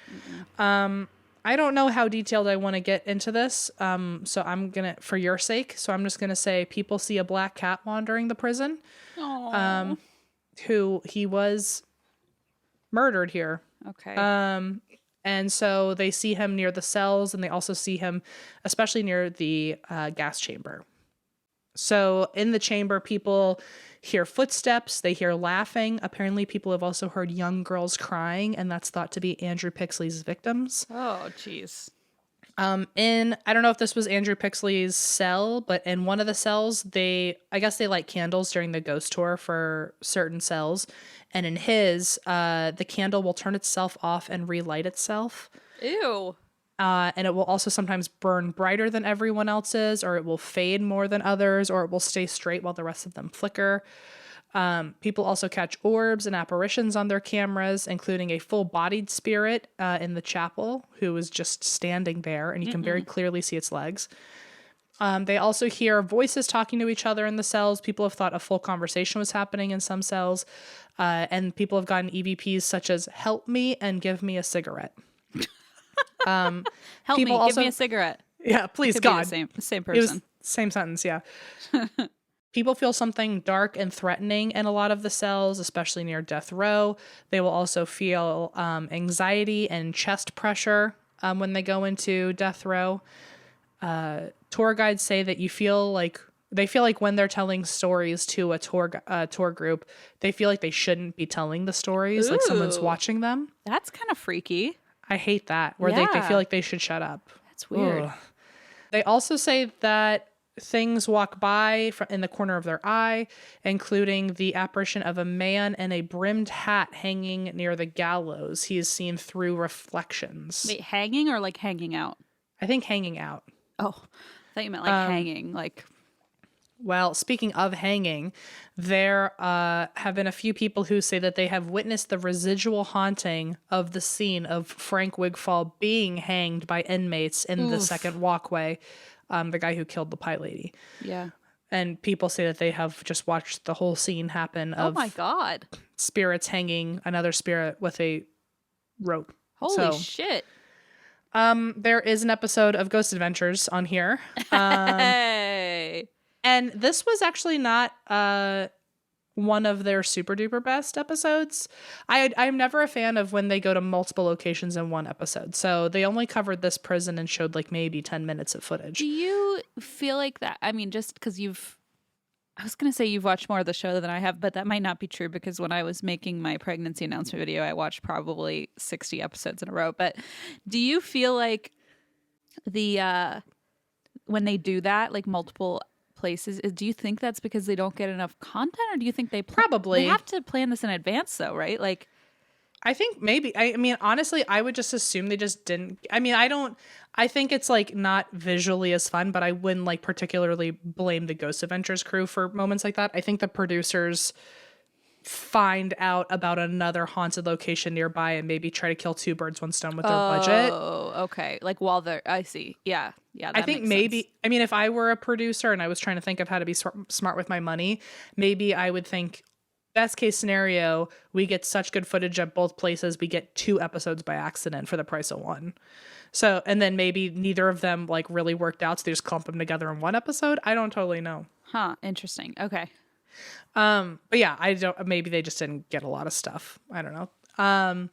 I don't know how detailed I want to get into this. So I'm going to, for your sake, I'm just going to say people see a black cat wandering the prison. Who he was murdered here. Okay. And so they see him near the cells, and they also see him especially near the gas chamber. So in the chamber, people hear footsteps, they hear laughing. Apparently people have also heard young girls crying, and that's thought to be Andrew Pixley's victims. Oh, jeez. I don't know if this was Andrew Pixley's cell, but in one of the cells, I guess they light candles during the ghost tour for certain cells. And in his, the candle will turn itself off and relight itself. Ew. And it will also sometimes burn brighter than everyone else's, or it will fade more than others, or it will stay straight while the rest of them flicker. People also catch orbs and apparitions on their cameras, including a full-bodied spirit in the chapel who is just standing there, and you can very clearly see its legs. They also hear voices talking to each other in the cells. People have thought a full conversation was happening in some cells, and people have gotten EVPs such as "help me" and "give me a cigarette." Help me, give me a cigarette. Yeah, please, God. Same person. It was same sentence, yeah. People feel something dark and threatening in a lot of the cells, especially near death row. They will also feel anxiety and chest pressure when they go into death row. Tour guides say that they feel like when they're telling stories to a tour group, they feel like they shouldn't be telling the stories, like someone's watching them. That's kind of freaky. I hate that, where they feel like they should shut up. That's weird. Ugh. They also say that things walk by in the corner of their eye, including the apparition of a man in a brimmed hat hanging near the gallows. He is seen through reflections. Wait, hanging or like hanging out? I think hanging out. Oh, I thought you meant like hanging, like... Well, speaking of hanging, there have been a few people who say that they have witnessed the residual haunting of the scene of Frank Wigfall being hanged by inmates in the second walkway, the guy who killed the pie lady. Yeah. And people say that they have just watched the whole scene happen of, oh my God, spirits hanging another spirit with a rope. Holy shit. There is an episode of Ghost Adventures on here. Hey. And this was actually not one of their super duper best episodes. I'm never a fan of when they go to multiple locations in one episode. So they only covered this prison and showed like maybe 10 minutes of footage. Do you feel like that? I mean, just because I was going to say you've watched more of the show than I have, but that might not be true because when I was making my pregnancy announcement video, I watched probably 60 episodes in a row. But do you feel like the when they do that, like multiple places, do you think that's because they don't get enough content, or do you think Probably. they have to plan this in advance though, right? Like, I think maybe. I mean, honestly, I would just assume they just didn't. I mean, I think it's like not visually as fun, but I wouldn't like particularly blame the Ghost Adventures crew for moments like that. I think the producers find out about another haunted location nearby and maybe try to kill two birds, one stone with their budget. Oh, okay. Like while they're, I see. Yeah. Yeah. I think makes maybe, sense. I mean, if I were a producer and I was trying to think of how to be smart with my money, maybe I would think, best case scenario, we get such good footage at both places, we get 2 episodes by accident for the price of 1. So, and then maybe neither of them like really worked out, so they just clump them together in 1 episode. I don't totally know. Huh. Interesting. Okay. But yeah, I don't, maybe they just didn't get a lot of stuff. I don't know.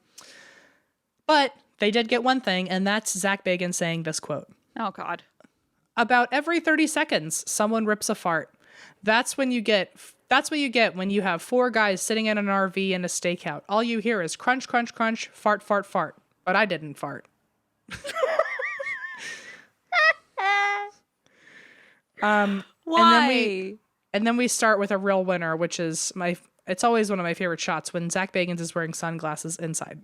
But they did get one thing, and that's Zach Bagans saying this quote. Oh God. About every 30 seconds, someone rips a fart. That's what you get when you have 4 guys sitting in an RV in a stakeout. All you hear is crunch, crunch, crunch, fart, fart, fart. But I didn't fart. Why? And then we start with a real winner, which is it's always one of my favorite shots when Zach Bagans is wearing sunglasses inside.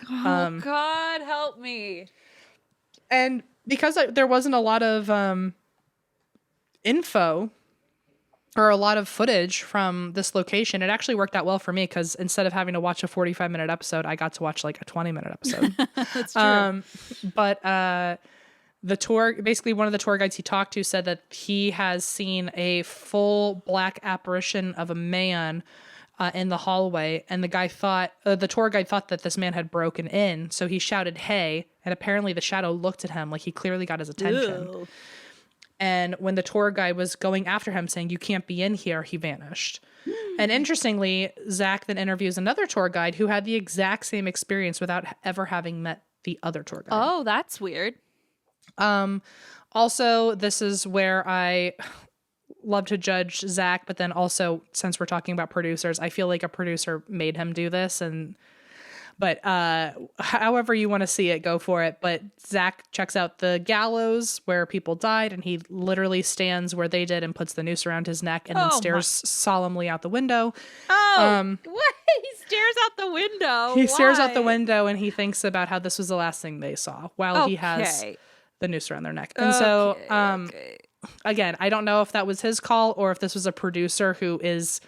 Oh God, help me. And because there wasn't a lot of info or a lot of footage from this location, it actually worked out well for me because instead of having to watch a 45-minute episode, I got to watch like a 20-minute episode. That's true. But the tour, basically one of the tour guides he talked to said that he has seen a full black apparition of a man in the hallway, and the tour guide thought that this man had broken in, so he shouted, "Hey!" And apparently the shadow looked at him like he clearly got his attention. Ew. And when the tour guide was going after him, saying, "You can't be in here," he vanished. And interestingly, Zach then interviews another tour guide who had the exact same experience without ever having met the other tour guide. Oh, that's weird. Also, this is where I love to judge Zach, but then also, since we're talking about producers, I feel like a producer made him do this. But however you want to see it, go for it. But Zach checks out the gallows where people died, and he literally stands where they did and puts the noose around his neck and then stares solemnly out the window. Oh, what? He stares out the window. He stares out the window and he thinks about how this was the last thing they saw while he has the noose around their neck. And so, again, I don't know if that was his call or if this was a producer who is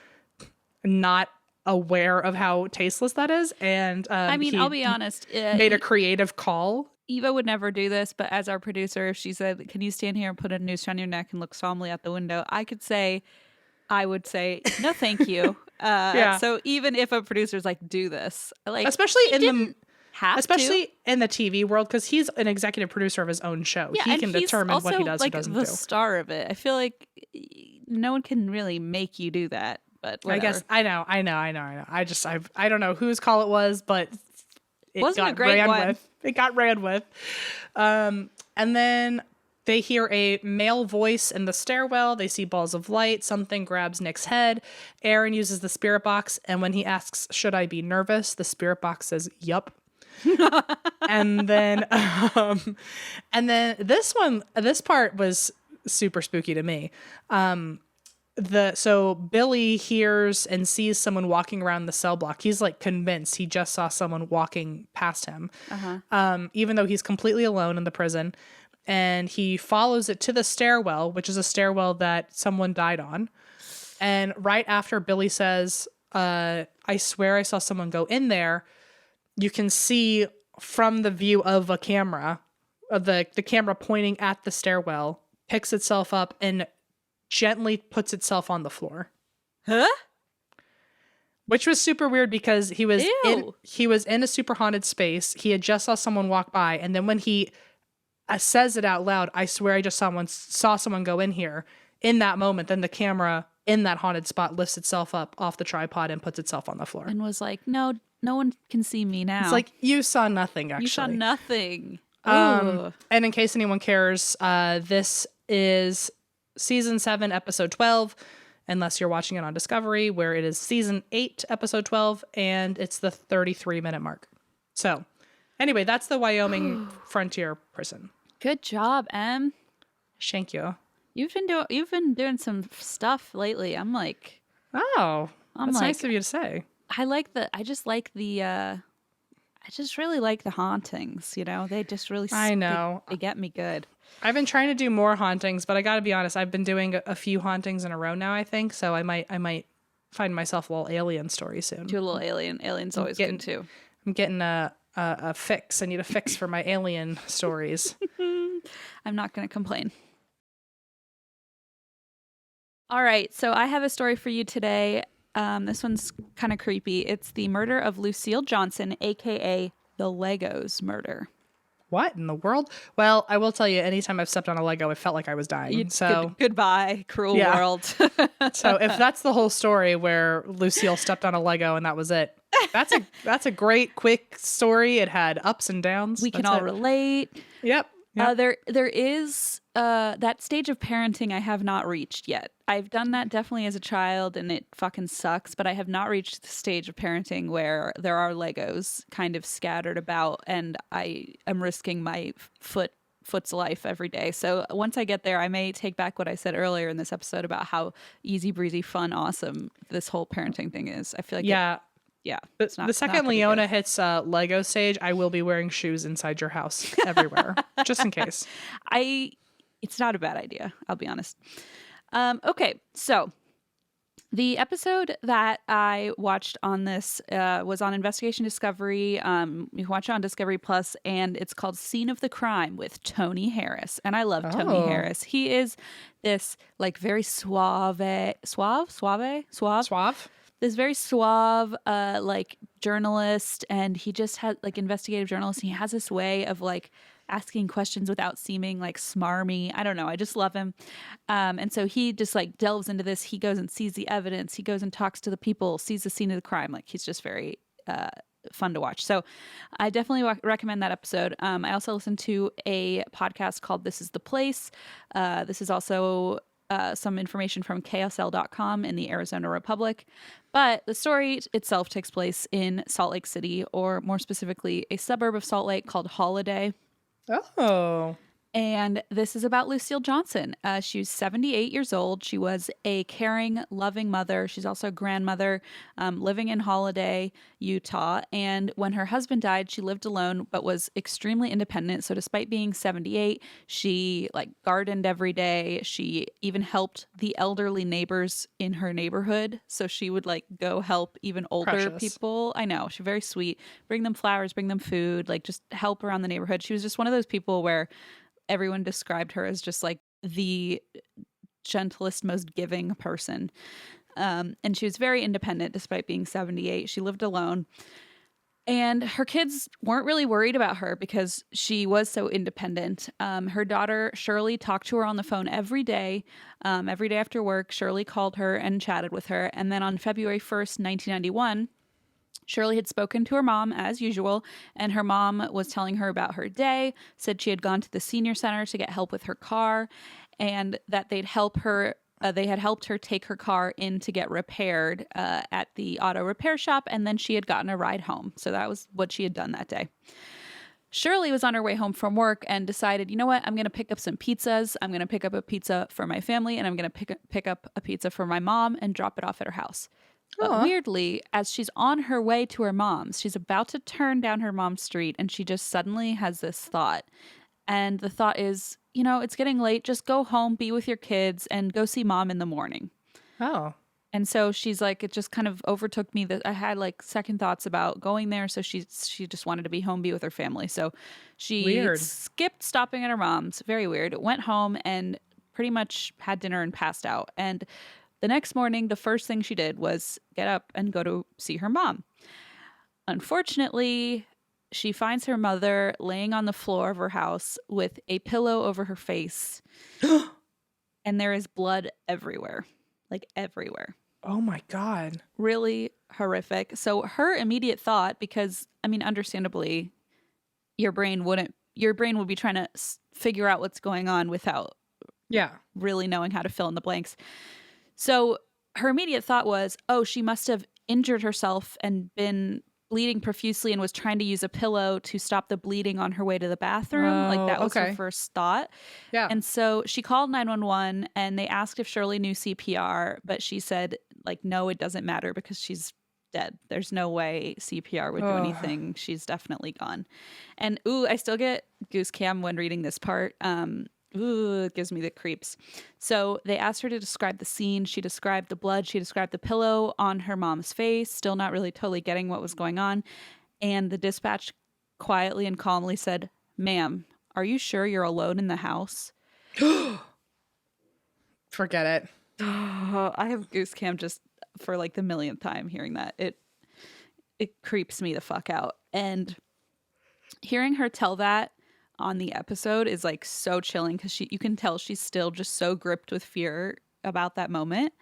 not aware of how tasteless that is. And I mean, I'll be honest, made a creative call. Eva would never do this, but as our producer, if she said, "Can you stand here and put a noose around your neck and look solemnly out the window?" I would say, "No, thank you." So even if a producer's like, "Do this," like, especially in the TV world, because he's an executive producer of his own show. Yeah, he can determine what he does like or doesn't the do. star of it. I feel like no one can really make you do that. But whatever. I guess I know. I don't know whose call it was, but it wasn't got a great ran one. with. It got ran with. And then they hear a male voice in the stairwell. They see balls of light. Something grabs Nick's head. Aaron uses the spirit box, and when he asks, "Should I be nervous?" the spirit box says, "Yup." and then this part was super spooky to me. So Billy hears and sees someone walking around the cell block. He's like convinced he just saw someone walking past him, even though he's completely alone in the prison. And he follows it to the stairwell, which is a stairwell that someone died on. And right after Billy says, "I swear I saw someone go in there," you can see from the view of a camera, of the camera pointing at the stairwell, picks itself up and gently puts itself on the floor. Huh? Which was super weird because he was Ew. in a super haunted space. He had just saw someone walk by, and then when he says it out loud, "I swear I just saw someone go in here," in that moment, then the camera in that haunted spot lifts itself up off the tripod and puts itself on the floor. And was like, "No one can see me now." It's like, you saw nothing, actually. You saw nothing. And in case anyone cares, this is season 7, episode 12. unless you're watching it on Discovery, where it is season 8, episode 12, and it's the 33-minute mark. So anyway, that's the Wyoming Frontier Prison. Good job, Em. Thank you. You've been doing some stuff lately. I'm That's nice of you to say. I just really like the hauntings, you know? They just really I know. They get me good. I've been trying to do more hauntings, but I got to be honest, I've been doing a few hauntings in a row now, I think, so I might find myself a little alien story soon. Do a little alien. Alien's always good too. I'm getting a fix. I need a fix for my alien stories. I'm not going to complain. All right, so I have a story for you today. This one's kind of creepy. It's the murder of Lucille Johnson, aka the Legos murder. What in the world? Well, I will tell you, anytime I've stepped on a Lego, it felt like I was dying. Goodbye, cruel world. So if that's the whole story where Lucille stepped on a Lego and that was it, that's a great, quick story. It had ups and downs. We can all relate. Yep. There is that stage of parenting I have not reached yet. I've done that definitely as a child and it fucking sucks, but I have not reached the stage of parenting where there are Legos kind of scattered about and I am risking my foot's life every day. So once I get there, I may take back what I said earlier in this episode about how easy breezy, fun, awesome this whole parenting thing is. I feel like the second Leona hits Lego stage, I will be wearing shoes inside your house everywhere, just in case. It's not a bad idea, I'll be honest. Okay, so the episode that I watched on this was on Investigation Discovery. You can watch it on Discovery Plus, and it's called Scene of the Crime with Tony Harris. And I love Tony Harris. He is this like very suave. This very suave, like journalist, and he just has like investigative journalist. And he has this way of like asking questions without seeming like smarmy. I don't know. I just love him. And so he just like delves into this. He goes and sees the evidence. He goes and talks to the people, sees the scene of the crime. Like he's just very fun to watch. So I definitely recommend that episode. I also listened to a podcast called This Is the Place. This is also some information from KSL.com in the Arizona Republic. But the story itself takes place in Salt Lake City, or more specifically, a suburb of Salt Lake called Holiday. Oh. And this is about Lucille Johnson. She was 78 years old. She was a caring, loving mother. She's also a grandmother, living in Holiday, Utah. And when her husband died, she lived alone, but was extremely independent. So despite being 78, she like gardened every day. She even helped the elderly neighbors in her neighborhood. So she would like go help even older people. I know, she's very sweet. Bring them flowers, bring them food, like just help around the neighborhood. She was just one of those people where everyone described her as just like the gentlest, most giving person. And she was very independent despite being 78. She lived alone. And her kids weren't really worried about her because she was so independent. Her daughter, Shirley, talked to her on the phone every day. Every day after work, Shirley called her and chatted with her. And then on February 1st, 1991, Shirley had spoken to her mom as usual, and her mom was telling her about her day, said she had gone to the senior center to get help with her car, and that they'd help her. They had helped her take her car in to get repaired at the auto repair shop, and then she had gotten a ride home. So that was what she had done that day. Shirley was on her way home from work and decided, you know what, I'm going to pick up some pizzas. I'm going to pick up a pizza for my family, and I'm going to pick up a pizza for my mom and drop it off at her house. But weirdly, as she's on her way to her mom's, she's about to turn down her mom's street, and she just suddenly has this thought. And the thought is, you know, it's getting late. Just go home, be with your kids, and go see mom in the morning. Oh. And so she's like, it just kind of overtook me that I had like second thoughts about going there. So she just wanted to be home, be with her family. So she skipped stopping at her mom's. Very weird. Went home and pretty much had dinner and passed out. And the next morning, the first thing she did was get up and go to see her mom. Unfortunately, she finds her mother laying on the floor of her house with a pillow over her face. And there is blood everywhere. Like everywhere. Oh my God. Really horrific. So her immediate thought, because, I mean, understandably, your brain would be trying to figure out what's going on without really knowing how to fill in the blanks. So her immediate thought was, oh, she must have injured herself and been bleeding profusely and was trying to use a pillow to stop the bleeding on her way to the bathroom. Like, Oh, that was her okay. first thought. Yeah. And so she called 911 and they asked if Shirley knew CPR, but she said, like, no, it doesn't matter because she's dead. There's no way CPR would do Oh. anything. She's definitely gone. And ooh, I still get goose cam when reading this part. Ooh, it gives me the creeps. So they asked her to describe the scene. She described the blood. She described the pillow on her mom's face, still not really totally getting what was going on. And the dispatch quietly and calmly said, ma'am, are you sure you're alone in the house? Forget it. Oh, I have goose cam just for like the millionth time hearing that. It creeps me the fuck out. And hearing her tell that on the episode is like so chilling because you can tell she's still just so gripped with fear about that moment.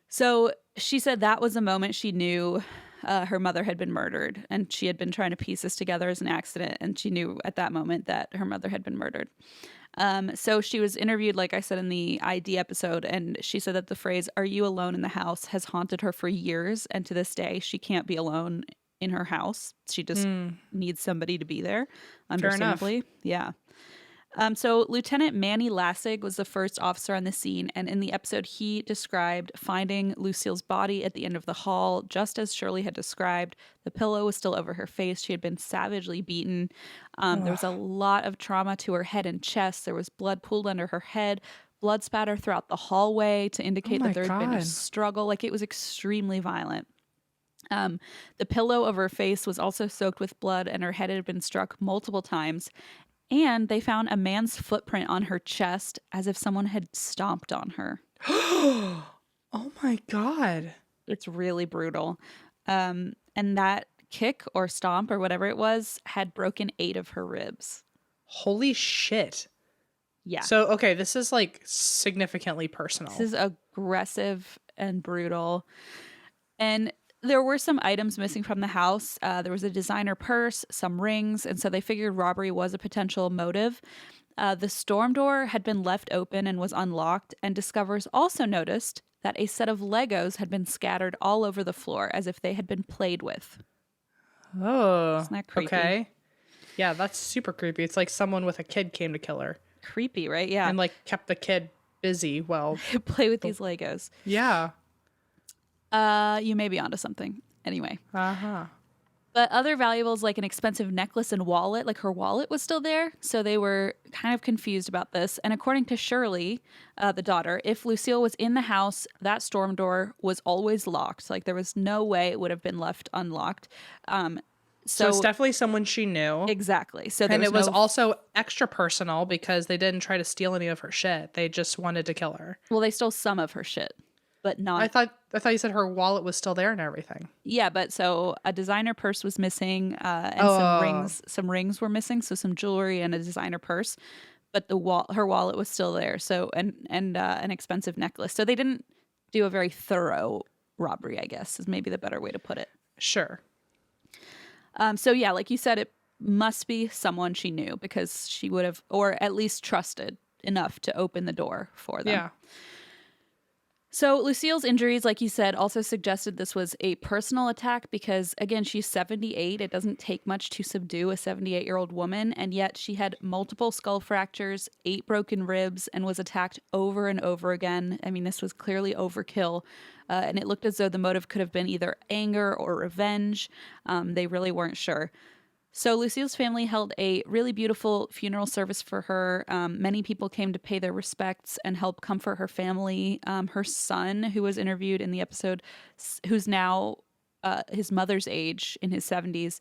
So she said that was a moment she knew her mother had been murdered, and she had been trying to piece this together as an accident, and she knew at that moment that her mother had been murdered. So she was interviewed, like I said, in the ID episode, and she said that the phrase, "Are you alone in the house?" has haunted her for years, and to this day she can't be alone in her house. She just needs somebody to be there, understandably. Yeah. So Lieutenant Manny Lassig was the first officer on the scene, and in the episode he described finding Lucille's body at the end of the hall, just as Shirley had described. The pillow was still over her face. She had been savagely beaten. There was a lot of trauma to her head and chest. There was blood pooled under her head, blood spatter throughout the hallway to indicate my that there had been a God. struggle. Like, it was extremely violent. The pillow of her face was also soaked with blood, and her head had been struck multiple times. And they found a man's footprint on her chest as if someone had stomped on her. Oh my God. It's really brutal. And that kick or stomp or whatever it was had broken 8 of her ribs. Holy shit. Yeah. So, okay, this is like significantly personal. This is aggressive and brutal. And there were some items missing from the house. There was a designer purse, some rings, and so they figured robbery was a potential motive. The storm door had been left open and was unlocked, and discoverers also noticed that a set of Legos had been scattered all over the floor as if they had been played with. Oh, Isn't that creepy? okay. Yeah, that's super creepy. It's like someone with a kid came to kill her Creepy, right? Yeah. and like kept the kid busy. Well, Play with these Legos. yeah. You may be onto something. Anyway. Uh-huh. But other valuables like an expensive necklace and wallet, like her wallet was still there. So they were kind of confused about this. And according to Shirley, the daughter, if Lucille was in the house, that storm door was always locked. Like, there was no way it would have been left unlocked. So it's definitely someone she knew. Exactly. So there And it was no, also extra personal because they didn't try to steal any of her shit. They just wanted to kill her. well, they stole some of her shit, but not. I thought you said her wallet was still there and everything. Yeah, but so a designer purse was missing, and some rings were missing, so some jewelry and a designer purse, but her wallet was still there. So and an expensive necklace. So they didn't do a very thorough robbery, I guess, is maybe the better way to put it. Sure. So yeah, like you said, it must be someone she knew because she would have, or at least trusted enough to open the door for them. Yeah. So Lucille's injuries, like you said, also suggested this was a personal attack because, again, she's 78. It doesn't take much to subdue a 78-year-old woman, and yet she had multiple skull fractures, 8 broken ribs, and was attacked over and over again. I mean, this was clearly overkill, and it looked as though the motive could have been either anger or revenge. They really weren't sure. So Lucille's family held a really beautiful funeral service for her. Many people came to pay their respects and help comfort her family. Her son, who was interviewed in the episode, who's now his mother's age, in his 70s,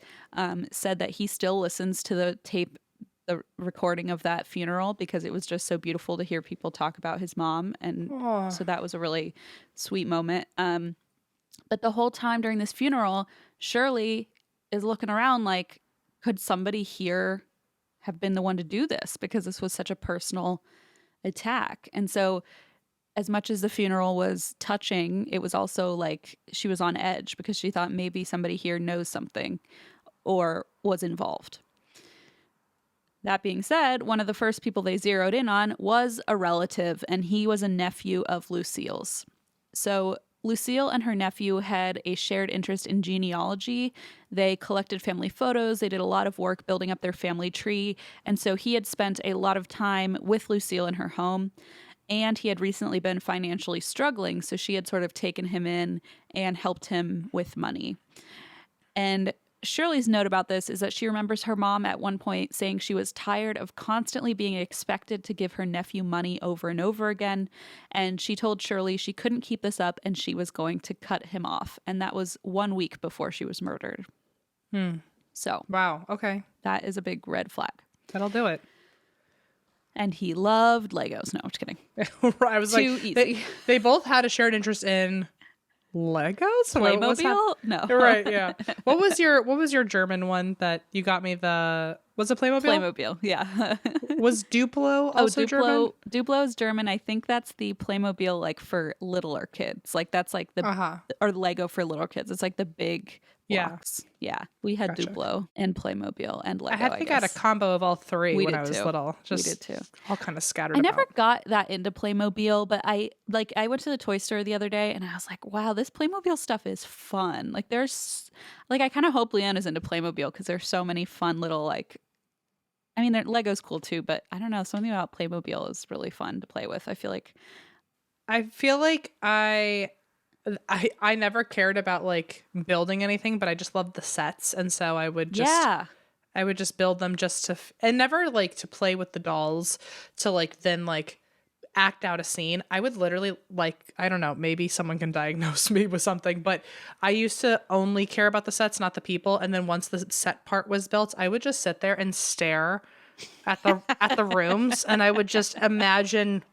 said that he still listens to the recording of that funeral because it was just so beautiful to hear people talk about his mom. And so that was a really sweet moment. But the whole time during this funeral, Shirley is looking around like, could somebody here have been the one to do this? Because this was such a personal attack. And so as much as the funeral was touching, it was also like she was on edge because she thought maybe somebody here knows something or was involved. That being said, one of the first people they zeroed in on was a relative, and he was a nephew of Lucille's. So Lucille and her nephew had a shared interest in genealogy. They collected family photos. They did a lot of work building up their family tree. And so he had spent a lot of time with Lucille in her home. And he had recently been financially struggling. So she had sort of taken him in and helped him with money. And Shirley's note about this is that she remembers her mom at one point saying she was tired of constantly being expected to give her nephew money over and over again. And she told Shirley she couldn't keep this up and she was going to cut him off. And that was 1 week before she was murdered. So, wow. Okay. that is a big red flag. That'll do it. And he loved Legos. No, I'm just kidding. I was Too like, easy. they both had a shared interest in Legos? Playmobil? No. Right, yeah. What was your German one that you got me was it Playmobil? Playmobil, yeah. Was Duplo also German? Duplo is German. I think that's the Playmobil like for littler kids. Like that's like the or Lego for little kids. It's like the big blocks. Yeah. We had Gotcha. Duplo and Playmobil and Lego. I think I had a combo of all three when I was little. We did too. All kind of scattered I never about. got that into Playmobil, but I went to the toy store the other day and I was like, wow, this Playmobil stuff is fun. Like there's like I kind of hope Leanne is into Playmobil because there's so many fun little like I mean Lego's cool too, but I don't know, something about Playmobil is really fun to play with. I feel like I never cared about like building anything, but I just loved the sets, and so I would just build them just to and never like to play with the dolls to like then like act out a scene. I would literally like I don't know, maybe someone can diagnose me with something, but I used to only care about the sets, not the people. And then once the set part was built, I would just sit there and stare at the rooms, and I would just imagine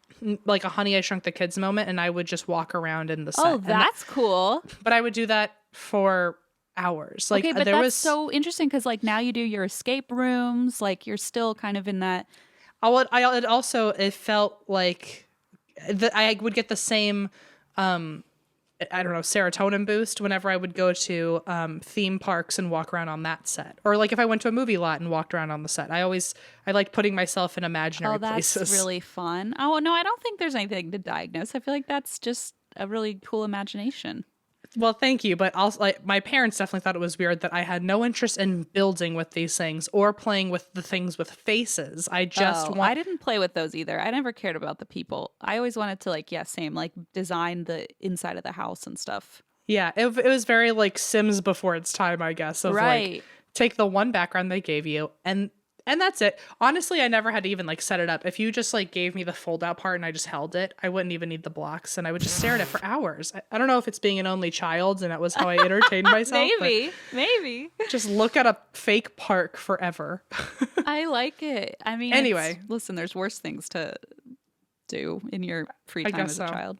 like a Honey I Shrunk the Kids moment, and I would just walk around in the set. oh, that's cool. But I would do that for hours. Like okay, but there that's was so interesting because like now you do your escape rooms, like you're still kind of in that. it felt like I would get the same I don't know, serotonin boost whenever I would go to theme parks and walk around on that set, or like if I went to a movie lot and walked around on the set. I liked putting myself in imaginary places. That's really fun. Oh no, I don't think there's anything to diagnose. I feel like that's just a really cool imagination. Well, thank you, but also like my parents definitely thought it was weird that I had no interest in building with these things or playing with the things with faces. I didn't play with those either. I never cared about the people. I always wanted to like design the inside of the house and stuff. Yeah, it was very like Sims before its time, I guess. Of right. Like take the one background they gave you and that's it. Honestly, I never had to even like set it up. If you just like gave me the fold out part and I just held it, I wouldn't even need the blocks and I would just stare at it for hours. I don't know if it's being an only child and that was how I entertained myself. Maybe. Just look at a fake park forever. I like it. I mean, anyway, listen, there's worse things to do in your free time as a child.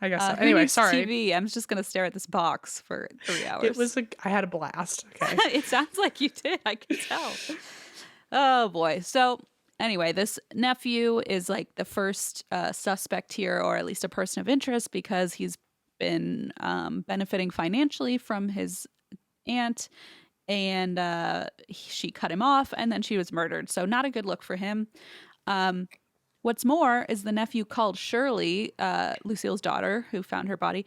I guess so. Anyway, sorry. TV. I'm just going to stare at this box for 3 hours. I had a blast. Okay. It sounds like you did. I can tell. Oh boy. So anyway, this nephew is like the first suspect here, or at least a person of interest, because he's been benefiting financially from his aunt, and she cut him off, and then she was murdered. So not a good look for him. What's more is the nephew called Shirley, Lucille's daughter, who found her body.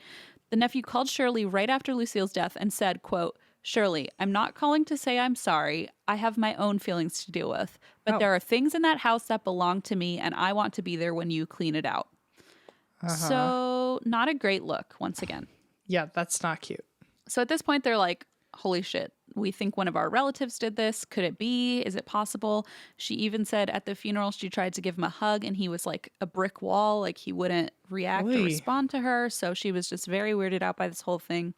The nephew called Shirley right after Lucille's death and said, quote, "Shirley, I'm not calling to say I'm sorry. I have my own feelings to deal with. But there are things in that house that belong to me, and I want to be there when you clean it out." So not a great look, once again. Yeah, that's not cute. So at this point, they're like, holy shit, we think one of our relatives did this. Could it be? Is it possible? She even said at the funeral she tried to give him a hug and he was like a brick wall, like he wouldn't react or respond to her. So she was just very weirded out by this whole thing.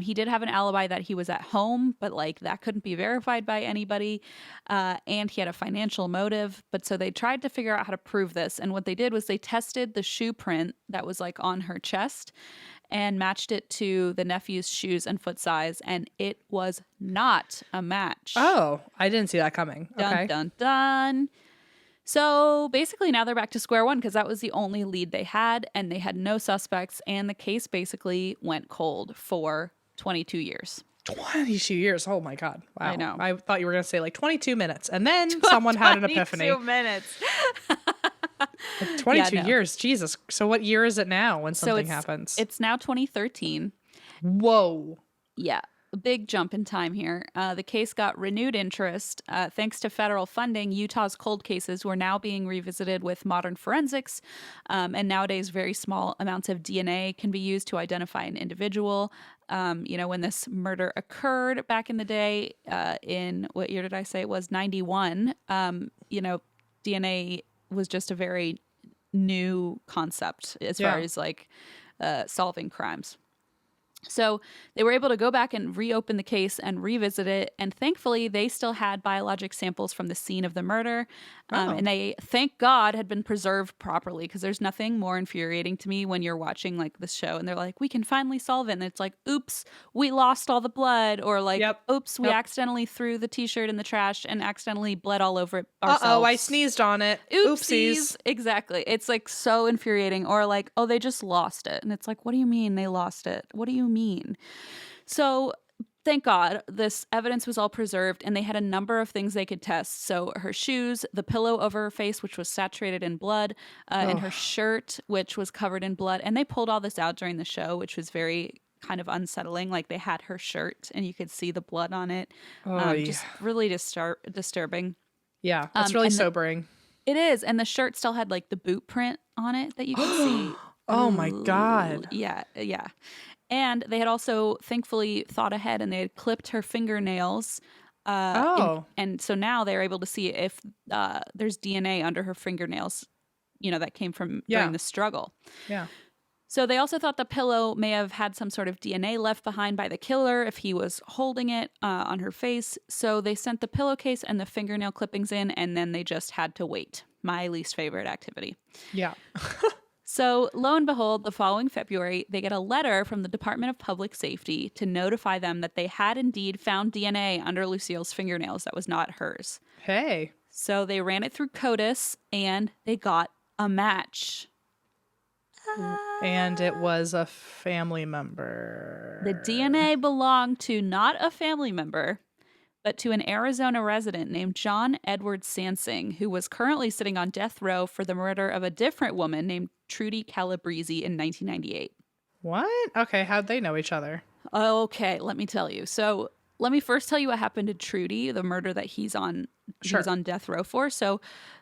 He did have an alibi that he was at home, but like that couldn't be verified by anybody. And he had a financial motive. But so they tried to figure out how to prove this. And what they did was they tested the shoe print that was like on her chest and matched it to the nephew's shoes and foot size, and it was not a match. Oh, I didn't see that coming. Dun, okay. Dun, dun. So basically now they're back to square one because that was the only lead they had, and they had no suspects, and the case basically went cold for 22 years. 22 years. Oh my God. Wow. I know. I thought you were going to say like 22 minutes, and then someone had an ephany. 22 minutes. Yeah, 22 no. years. Jesus. So what year is it now when So something happens? it's now 2013. Whoa. Yeah, a big jump in time here. The case got renewed interest. Thanks to federal funding, Utah's cold cases were now being revisited with modern forensics. And nowadays, very small amounts of DNA can be used to identify an individual. When this murder occurred back in the day, in what year did I say it was? 91. DNA was just a very new concept as far Yeah. as like solving crimes. So they were able to go back and reopen the case and revisit it. And thankfully, they still had biologic samples from the scene of the murder. Oh. And they, thank God, had been preserved properly, because there's nothing more infuriating to me when you're watching like this show and they're like, we can finally solve it. And it's like, oops, we lost all the blood. Or like, Yep. oops, we Yep. accidentally threw the t-shirt in the trash and accidentally bled all over it ourselves. Uh-oh, I sneezed on it. Oopsies. Exactly. It's like so infuriating. Or like, oh, they just lost it. And it's like, what do you mean they lost it? What do you mean? So thank God this evidence was all preserved, and they had a number of things they could test. So her shoes, the pillow over her face, which was saturated in blood, and her shirt, which was covered in blood. And they pulled all this out during the show, which was very kind of unsettling. Like they had her shirt and you could see the blood on it. Just really disturbing. Yeah, that's really sobering. It is. And the shirt still had like the boot print on it that you could see. Oh my God. Yeah. Yeah. And they had also thankfully thought ahead, and they had clipped her fingernails. And so now they're able to see if there's DNA under her fingernails, that came from during the struggle. Yeah. So they also thought the pillow may have had some sort of DNA left behind by the killer if he was holding it on her face. So they sent the pillowcase and the fingernail clippings in, and then they just had to wait. My least favorite activity. Yeah. So lo and behold, the following February, they get a letter from the Department of Public Safety to notify them that they had indeed found DNA under Lucille's fingernails that was not hers. Hey. So they ran it through CODIS, and they got a match. And it was a family member. The DNA belonged to not a family member, but to an Arizona resident named John Edward Sansing, who was currently sitting on death row for the murder of a different woman named Trudy Calabrese in 1998. What? Okay, how'd they know each other? Okay, let me tell you. So let me first tell you what happened to Trudy, the murder that he was on death row for. So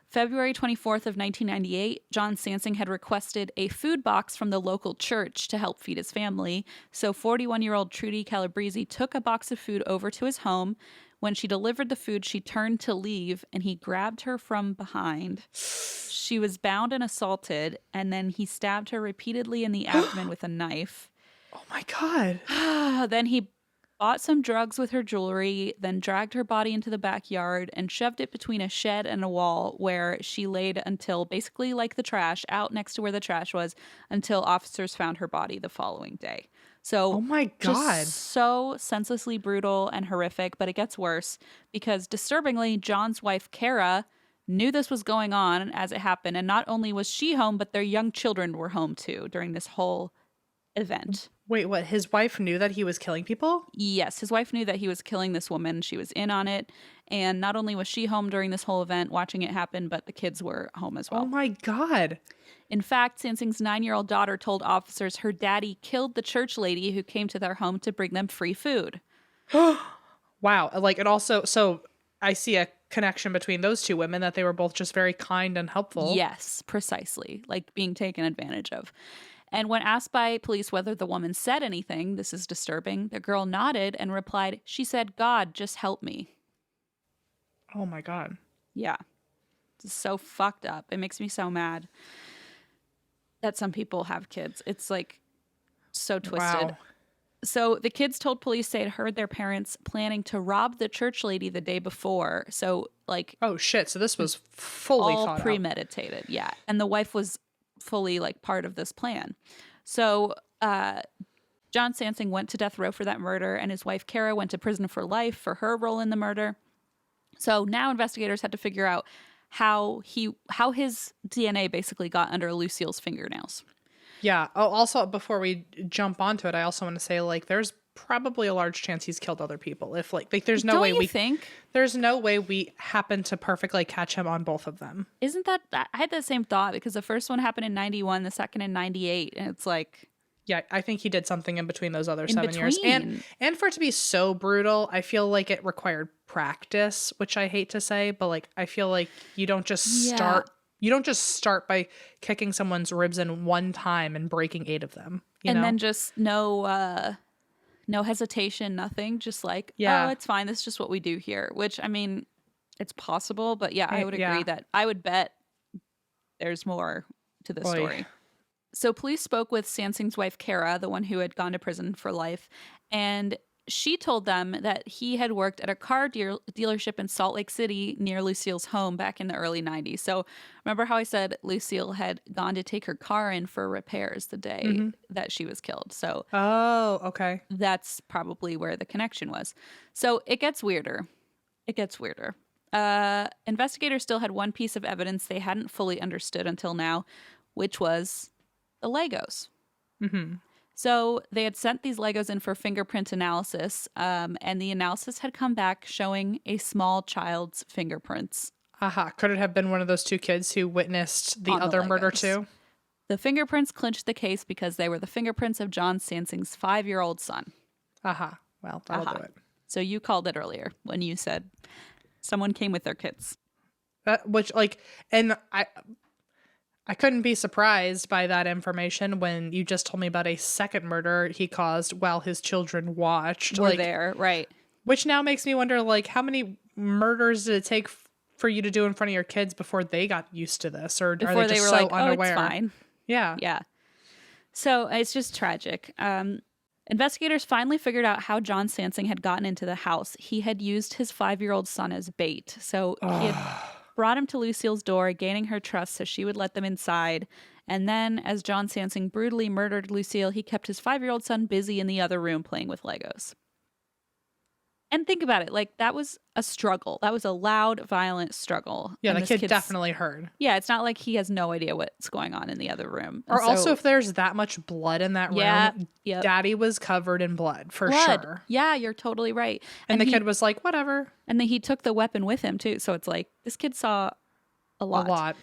February 24th of 1998, John Sansing had requested a food box from the local church to help feed his family. So 41-year-old Trudy Calabrese took a box of food over to his home. When she delivered the food, she turned to leave, and he grabbed her from behind. She was bound and assaulted, and then he stabbed her repeatedly in the abdomen with a knife. Oh my God. Then he bought some drugs with her jewelry, then dragged her body into the backyard and shoved it between a shed and a wall, where she laid until basically like the trash, out next to where the trash was, until officers found her body the following day. So, oh my God. Just so senselessly brutal and horrific, but it gets worse because, disturbingly, John's wife, Kara, knew this was going on as it happened. And not only was she home, but their young children were home too during this whole event. Wait, what? His wife knew that he was killing people? Yes, his wife knew that he was killing this woman. She was in on it. And not only was she home during this whole event watching it happen, but the kids were home as well. Oh my God. In fact, Sansing's 9-year-old daughter told officers her daddy killed the church lady who came to their home to bring them free food. Wow. Like, it also, so I see a connection between those two women, that they were both just very kind and helpful. Yes, precisely. Like being taken advantage of. And when asked by police whether the woman said anything, this is disturbing, the girl nodded and replied, she said, "God, just help me." Oh my God. Yeah. It's so fucked up. It makes me so mad that some people have kids. It's like so twisted. Wow. So the kids told police they had heard their parents planning to rob the church lady the day before. So like, oh shit. So this was fully all thought premeditated. Yeah. And the wife was fully like part of this plan. So John Sansing went to death row for that murder, and his wife Kara went to prison for life for her role in the murder. So now investigators had to figure out how his DNA basically got under Lucille's fingernails. Yeah. Oh, also, before we jump onto it, I also want to say, like, there's probably a large chance he's killed other people. If like there's no Don't way you think? there's no way we happen to perfectly catch him on both of them. Isn't that I had the same thought because the first one happened in 91, the second in 98, and it's like Yeah, I think he did something in between those other in 7 years. between. And for it to be so brutal, I feel like it required practice, which I hate to say, but like I feel like you don't just start by kicking someone's ribs in one time and breaking 8 of them. You know? Then just no hesitation, nothing. Just like, Yeah. oh, it's fine. This is just what we do here. Which, I mean, it's possible. But yeah, I would agree Yeah. that I would bet there's more to the story. So police spoke with Sansing's wife, Kara, the one who had gone to prison for life. And she told them that he had worked at a car dealership in Salt Lake City near Lucille's home back in the early 90s. So remember how I said Lucille had gone to take her car in for repairs the day that she was killed. So okay. that's probably where the connection was. So it gets weirder. Investigators still had one piece of evidence they hadn't fully understood until now, which was the Legos. Mm-hmm. So they had sent these Legos in for fingerprint analysis, and the analysis had come back showing a small child's fingerprints. Aha. Could it have been one of those 2 kids who witnessed the On the other murder Legos. too? The fingerprints clinched the case because they were the fingerprints of John Sansing's 5-year-old son. Aha. Well, that'll do it. So you called it earlier when you said someone came with their kids. And I couldn't be surprised by that information when you just told me about a second murder he caused while his children watched. Were there, right. Which now makes me wonder, like, how many murders did it take for you to do in front of your kids before they got used to this? Or Before are they they just were so like, unaware? oh, it's fine. Yeah. Yeah. So it's just tragic. Investigators finally figured out how John Sansing had gotten into the house. He had used his 5-year-old son as bait. So he had brought him to Lucille's door, gaining her trust so she would let them inside. And then, as John Sansing brutally murdered Lucille, he kept his 5-year-old son busy in the other room playing with Legos. And think about it, like, that was a struggle. That was a loud, violent struggle. Yeah, And the this kid kid's- definitely heard. Yeah, it's not like he has no idea what's going on in the other room. And Or also, if there's that much blood in that room, yep. Daddy was covered in blood, for blood. sure. Yeah, you're totally right. And the he- kid was like, whatever. And then he took the weapon with him, too. So it's like, this kid saw a lot. A lot.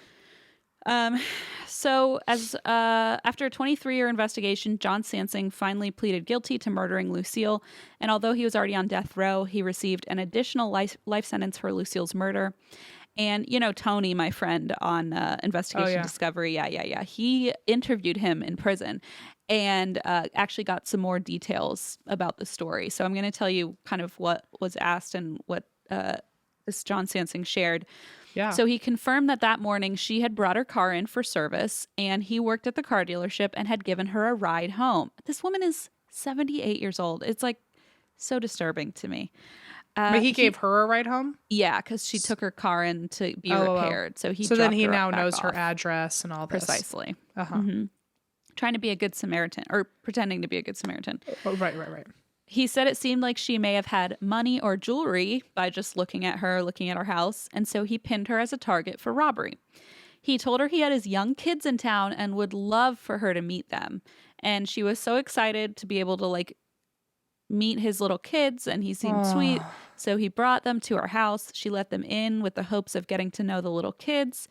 So after a 23-year investigation, John Sansing finally pleaded guilty to murdering Lucille. And although he was already on death row, he received an additional life sentence for Lucille's murder. And, you know, Tony, my friend on Investigation Discovery, yeah. He interviewed him in prison and actually got some more details about the story. So I'm going to tell you kind of what was asked and what this John Sansing shared. Yeah. So he confirmed that morning she had brought her car in for service and he worked at the car dealership and had given her a ride home. This woman is 78 years old. It's like so disturbing to me. But he gave her a ride home? Yeah, because she took her car in to be repaired. So then he now back knows her off. address and all this. Precisely. Uh-huh. Trying to be a good Samaritan or pretending to be a good Samaritan. Oh, right. He said it seemed like she may have had money or jewelry by just looking at her house, and so he pinned her as a target for robbery. He told her he had his young kids in town and would love for her to meet them. And she was so excited to be able to, like, meet his little kids, and he seemed sweet. So he brought them to her house. She let them in with the hopes of getting to know the little kids.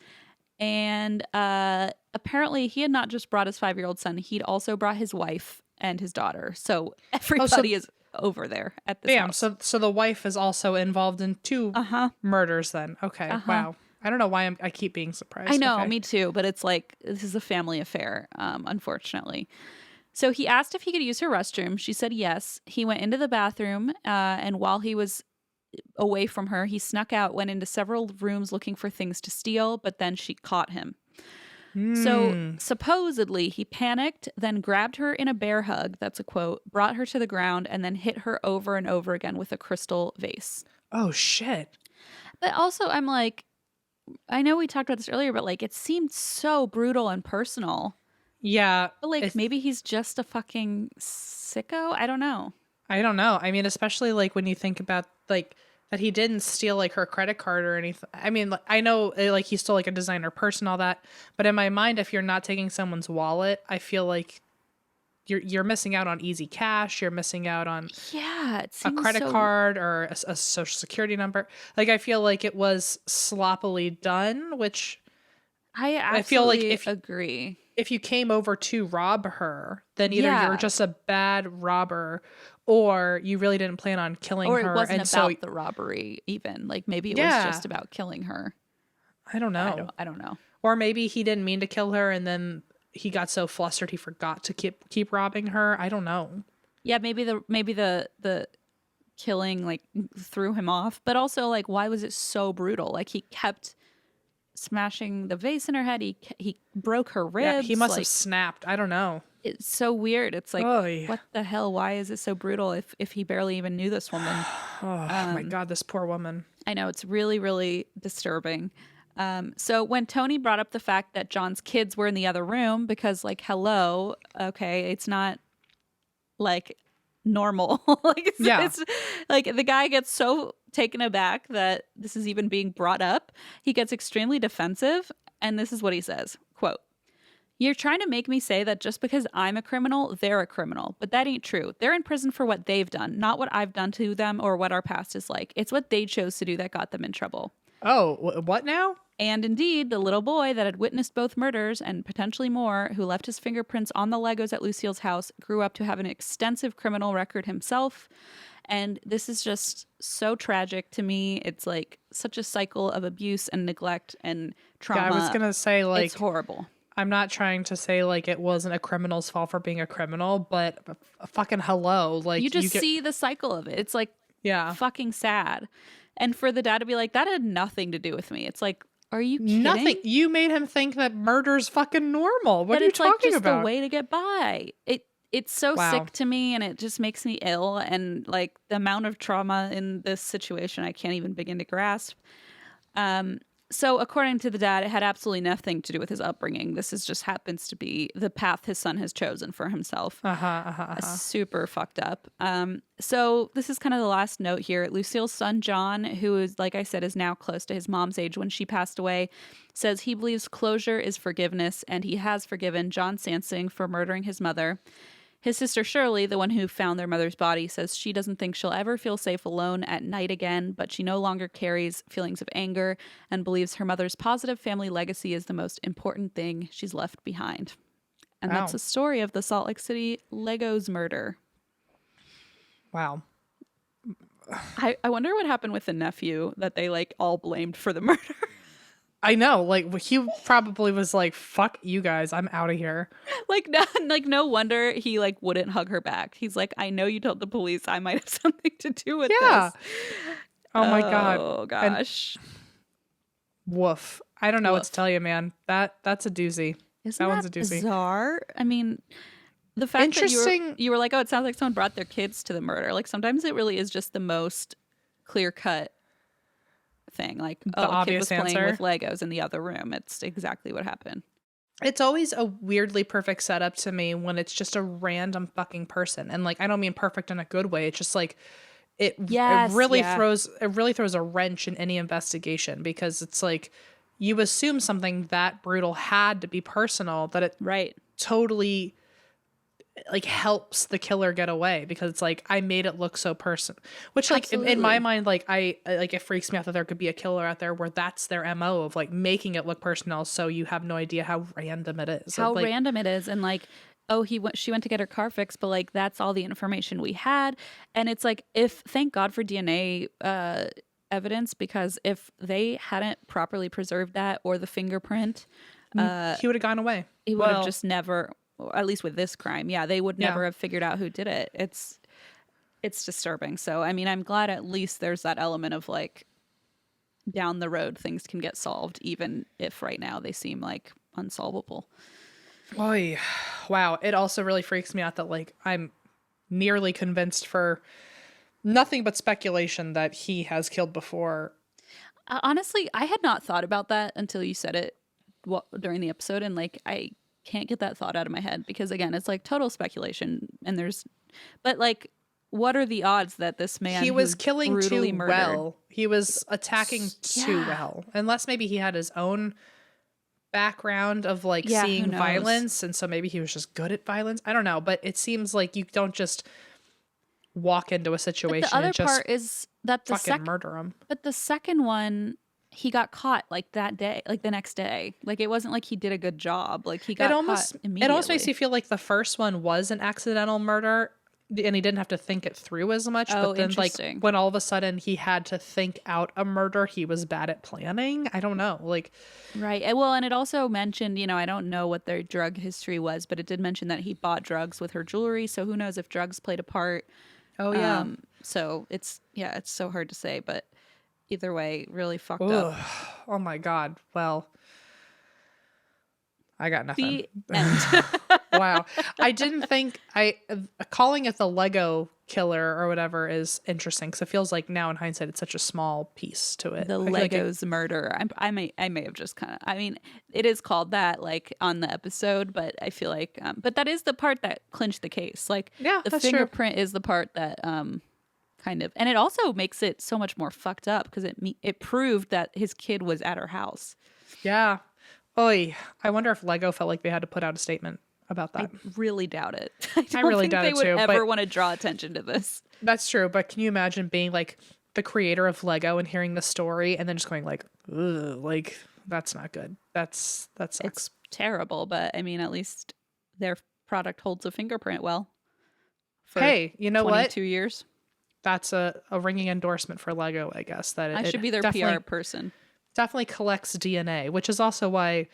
And apparently he had not just brought his 5-year-old son, he'd also brought his wife and his daughter. So everybody is over there at this house. So the wife is also involved in 2 murders then. Okay. Wow. I don't know why I keep being surprised. I know, okay. me too. But it's like, this is a family affair, unfortunately. So he asked if he could use her restroom. She said yes. He went into the bathroom, and while he was away from her, he snuck out, went into several rooms looking for things to steal, but then she caught him. So supposedly he panicked, then grabbed her in a bear hug, that's a quote, brought her to the ground, and then hit her over and over again with a crystal vase. Oh, shit. But also, I'm like, I know we talked about this earlier, but like, it seemed so brutal and personal. Yeah. But like, maybe he's just a fucking sicko? I don't know. I mean, especially like when you think about like that he didn't steal like her credit card or anything. I mean, I know like he stole like a designer purse and all that. But in my mind, if you're not taking someone's wallet, I feel like you're missing out on easy cash. You're missing out on Yeah, it a seems credit so. card or a social security number. Like, I feel like it was sloppily done, which I I feel like absolutely agree. if you came over to rob her, then either you're Yeah, just a bad robber or you really didn't plan on killing or it her. wasn't And so, about the robbery even. Like maybe it was yeah, just about killing her. I don't know. I don't know. Or maybe he didn't mean to kill her and then he got so flustered he forgot to keep robbing her. I don't know. Yeah, maybe the killing like threw him off, but also like why was it so brutal? Like he kept smashing the vase in her head. He broke her Yeah, he ribs. must have Like snapped. I don't know. it's so weird. It's like Oh, what the hell? Why is it so brutal if he barely even knew this woman? oh my God, this poor woman. I know it's really, really disturbing. So when Tony brought up the fact that John's kids were in the other room, because like, hello, okay, it's not like normal. Like Yeah. it's like the guy gets so taken aback that this is even being brought up. He gets extremely defensive, and this is what he says, quote, "You're trying to make me say that just because I'm a criminal, they're a criminal. But that ain't true. They're in prison for what they've done, not what I've done to them or what our past is like. It's what they chose to do that got them in trouble." Oh, what now? And indeed, the little boy that had witnessed both murders and potentially more, who left his fingerprints on the Legos at Lucille's house, grew up to have an extensive criminal record himself. And this is just so tragic to me. It's like such a cycle of abuse and neglect and trauma. Yeah, I was gonna say, like, it's horrible. I'm not trying to say like it wasn't a criminal's fault for being a criminal, but fucking hello, like You just see the cycle of it. It's like yeah, fucking sad. And for the dad to be like, that had nothing to do with me. It's like, are you kidding? nothing. You made him think that murder's fucking normal. What That are you it's like talking just about? a way to get by. It's so Wow. sick to me, and it just makes me ill. And like the amount of trauma in this situation, I can't even begin to grasp. So according to the dad, it had absolutely nothing to do with his upbringing. This is just happens to be the path his son has chosen for himself. Super fucked up. So this is kind of the last note here. Lucille's son, John, who is, like I said, is now close to his mom's age when she passed away, says he believes closure is forgiveness, and he has forgiven John Sansing for murdering his mother. His sister Shirley, the one who found their mother's body, says she doesn't think she'll ever feel safe alone at night again, but she no longer carries feelings of anger and believes her mother's positive family legacy is the most important thing she's left behind. And that's the story of the Salt Lake City Legos murder. Wow. I wonder what happened with the nephew that they like all blamed for the murder. I know, like he probably was like, "Fuck you guys, I'm out of here." No wonder he like wouldn't hug her back. He's like, I know you told the police. I might have something to do with Yeah. this. Oh my God. Oh gosh. Woof. I don't know what to Woof. tell you, man. That's a doozy. Isn't one's that a doozy. bizarre? I mean, the fact that Interesting. you were like, oh, it sounds like someone brought their kids to the murder. Like sometimes it really is just the most clear cut thing. Like, The oh, a kid was obvious playing answer. with Legos in the other room. It's exactly what happened. It's always a weirdly perfect setup to me when it's just a random fucking person. And like I don't mean perfect in a good way. It's just like it really throws a wrench in any investigation because it's like you assume something that brutal had to be personal, that it Right. totally like helps the killer get away because it's like I made it look so which like in my Absolutely. mind, like I like it freaks me out that there could be a killer out there where that's their MO of like making it look personal so you have no idea how random it is. How like, random it is. And like, oh, she went to get her car fixed, but like that's all the information we had. And it's like, thank God for DNA evidence, because if they hadn't properly preserved that or the fingerprint, he would have gone away. he would have just never, or at least with this crime, they would never have figured out who did it. It's disturbing. So I mean, I'm glad at least there's that element of like down the road things can get solved, even if right now they seem like unsolvable. Oy. Wow. It also really freaks me out that like I'm nearly convinced for nothing but speculation that he has killed before. Honestly, I had not thought about that until you said it during the episode, and like I can't get that thought out of my head because again, it's like total speculation. And but like, what are the odds that this man He was killing brutally too murdered, well. He was attacking too well, unless maybe he had his own background of like Yeah, who seeing knows? violence, and so maybe he was just good at violence. I don't know, but it seems like you don't just walk into a But situation the other and just part is that fucking murder him. but the second one, he got caught like that day, like the next day. Like it wasn't like he did a good job. Like he got caught immediately. It almost makes you feel like the first one was an accidental murder and he didn't have to think it through as much. Oh, But then like interesting. when all of a sudden he had to think out a murder, he was bad at planning. I don't know. Like, Right. Well, and it also mentioned, I don't know what their drug history was, but it did mention that he bought drugs with her jewelry. So who knows if drugs played a part. oh yeah. So it's so hard to say, but either way, really fucked Ugh. up. Oh my God. Well, I got nothing. The end. Wow. I didn't think calling it the Lego killer or whatever is interesting because it feels like now in hindsight it's such a small piece to it. The I feel like Legos murder. I may have just kind of. I mean, it is called that like on the episode, but I feel like, but that is the part that clinched the case. Like, Yeah, the that's true. fingerprint is the part that kind of, and it also makes it so much more fucked up because it proved that his kid was at her house. Yeah. Oy. I wonder if Lego felt like they had to put out a statement about that. I really doubt it. I don't really think doubt they it would too, ever but- want to draw attention to this. That's true, but can you imagine being like the creator of Lego and hearing the story and then just going like, ugh, like that's not good. That sucks. It's terrible, but I mean, at least their product holds a fingerprint well. For Hey, you know what? 22 years. That's a ringing endorsement for Lego, I guess. That I it should be their definitely, PR person. definitely collects DNA, which is also why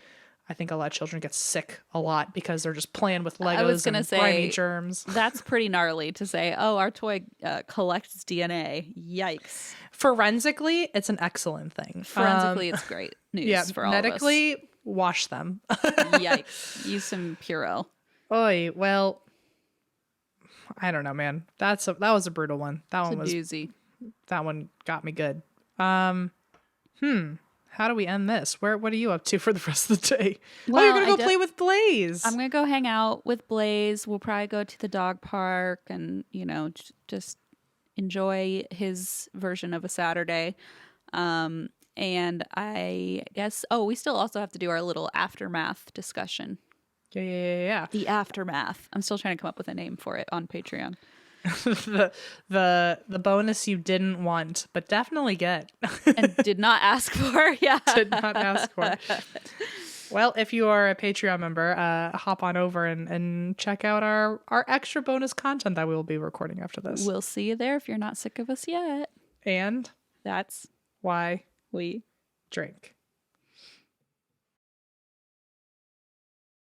I think a lot of children get sick a lot because they're just playing with I was Legos gonna and say, grimy germs. That's pretty gnarly to say, oh, our toy collects DNA. Yikes. Forensically, it's an excellent thing. Forensically, it's great news Yeah, for all medically, wash them. of us. Yikes. Use some Purell. Oy, well, I don't know, man. That was a brutal one. It's a doozy. That one got me good. How do we end this? What are you up to for the rest of the day? Well, you're gonna go play with Blaze. I'm going to go hang out with Blaze. We'll probably go to the dog park and, just enjoy his version of a Saturday. And I guess, we still also have to do our little aftermath discussion. Yeah. The aftermath. I'm still trying to come up with a name for it on Patreon. the bonus you didn't want, but definitely get. And did not ask for. Yeah. Did not ask for. Well, if you are a Patreon member, hop on over and check out our extra bonus content that we will be recording after this. We'll see you there if you're not sick of us yet. And That's why we drink.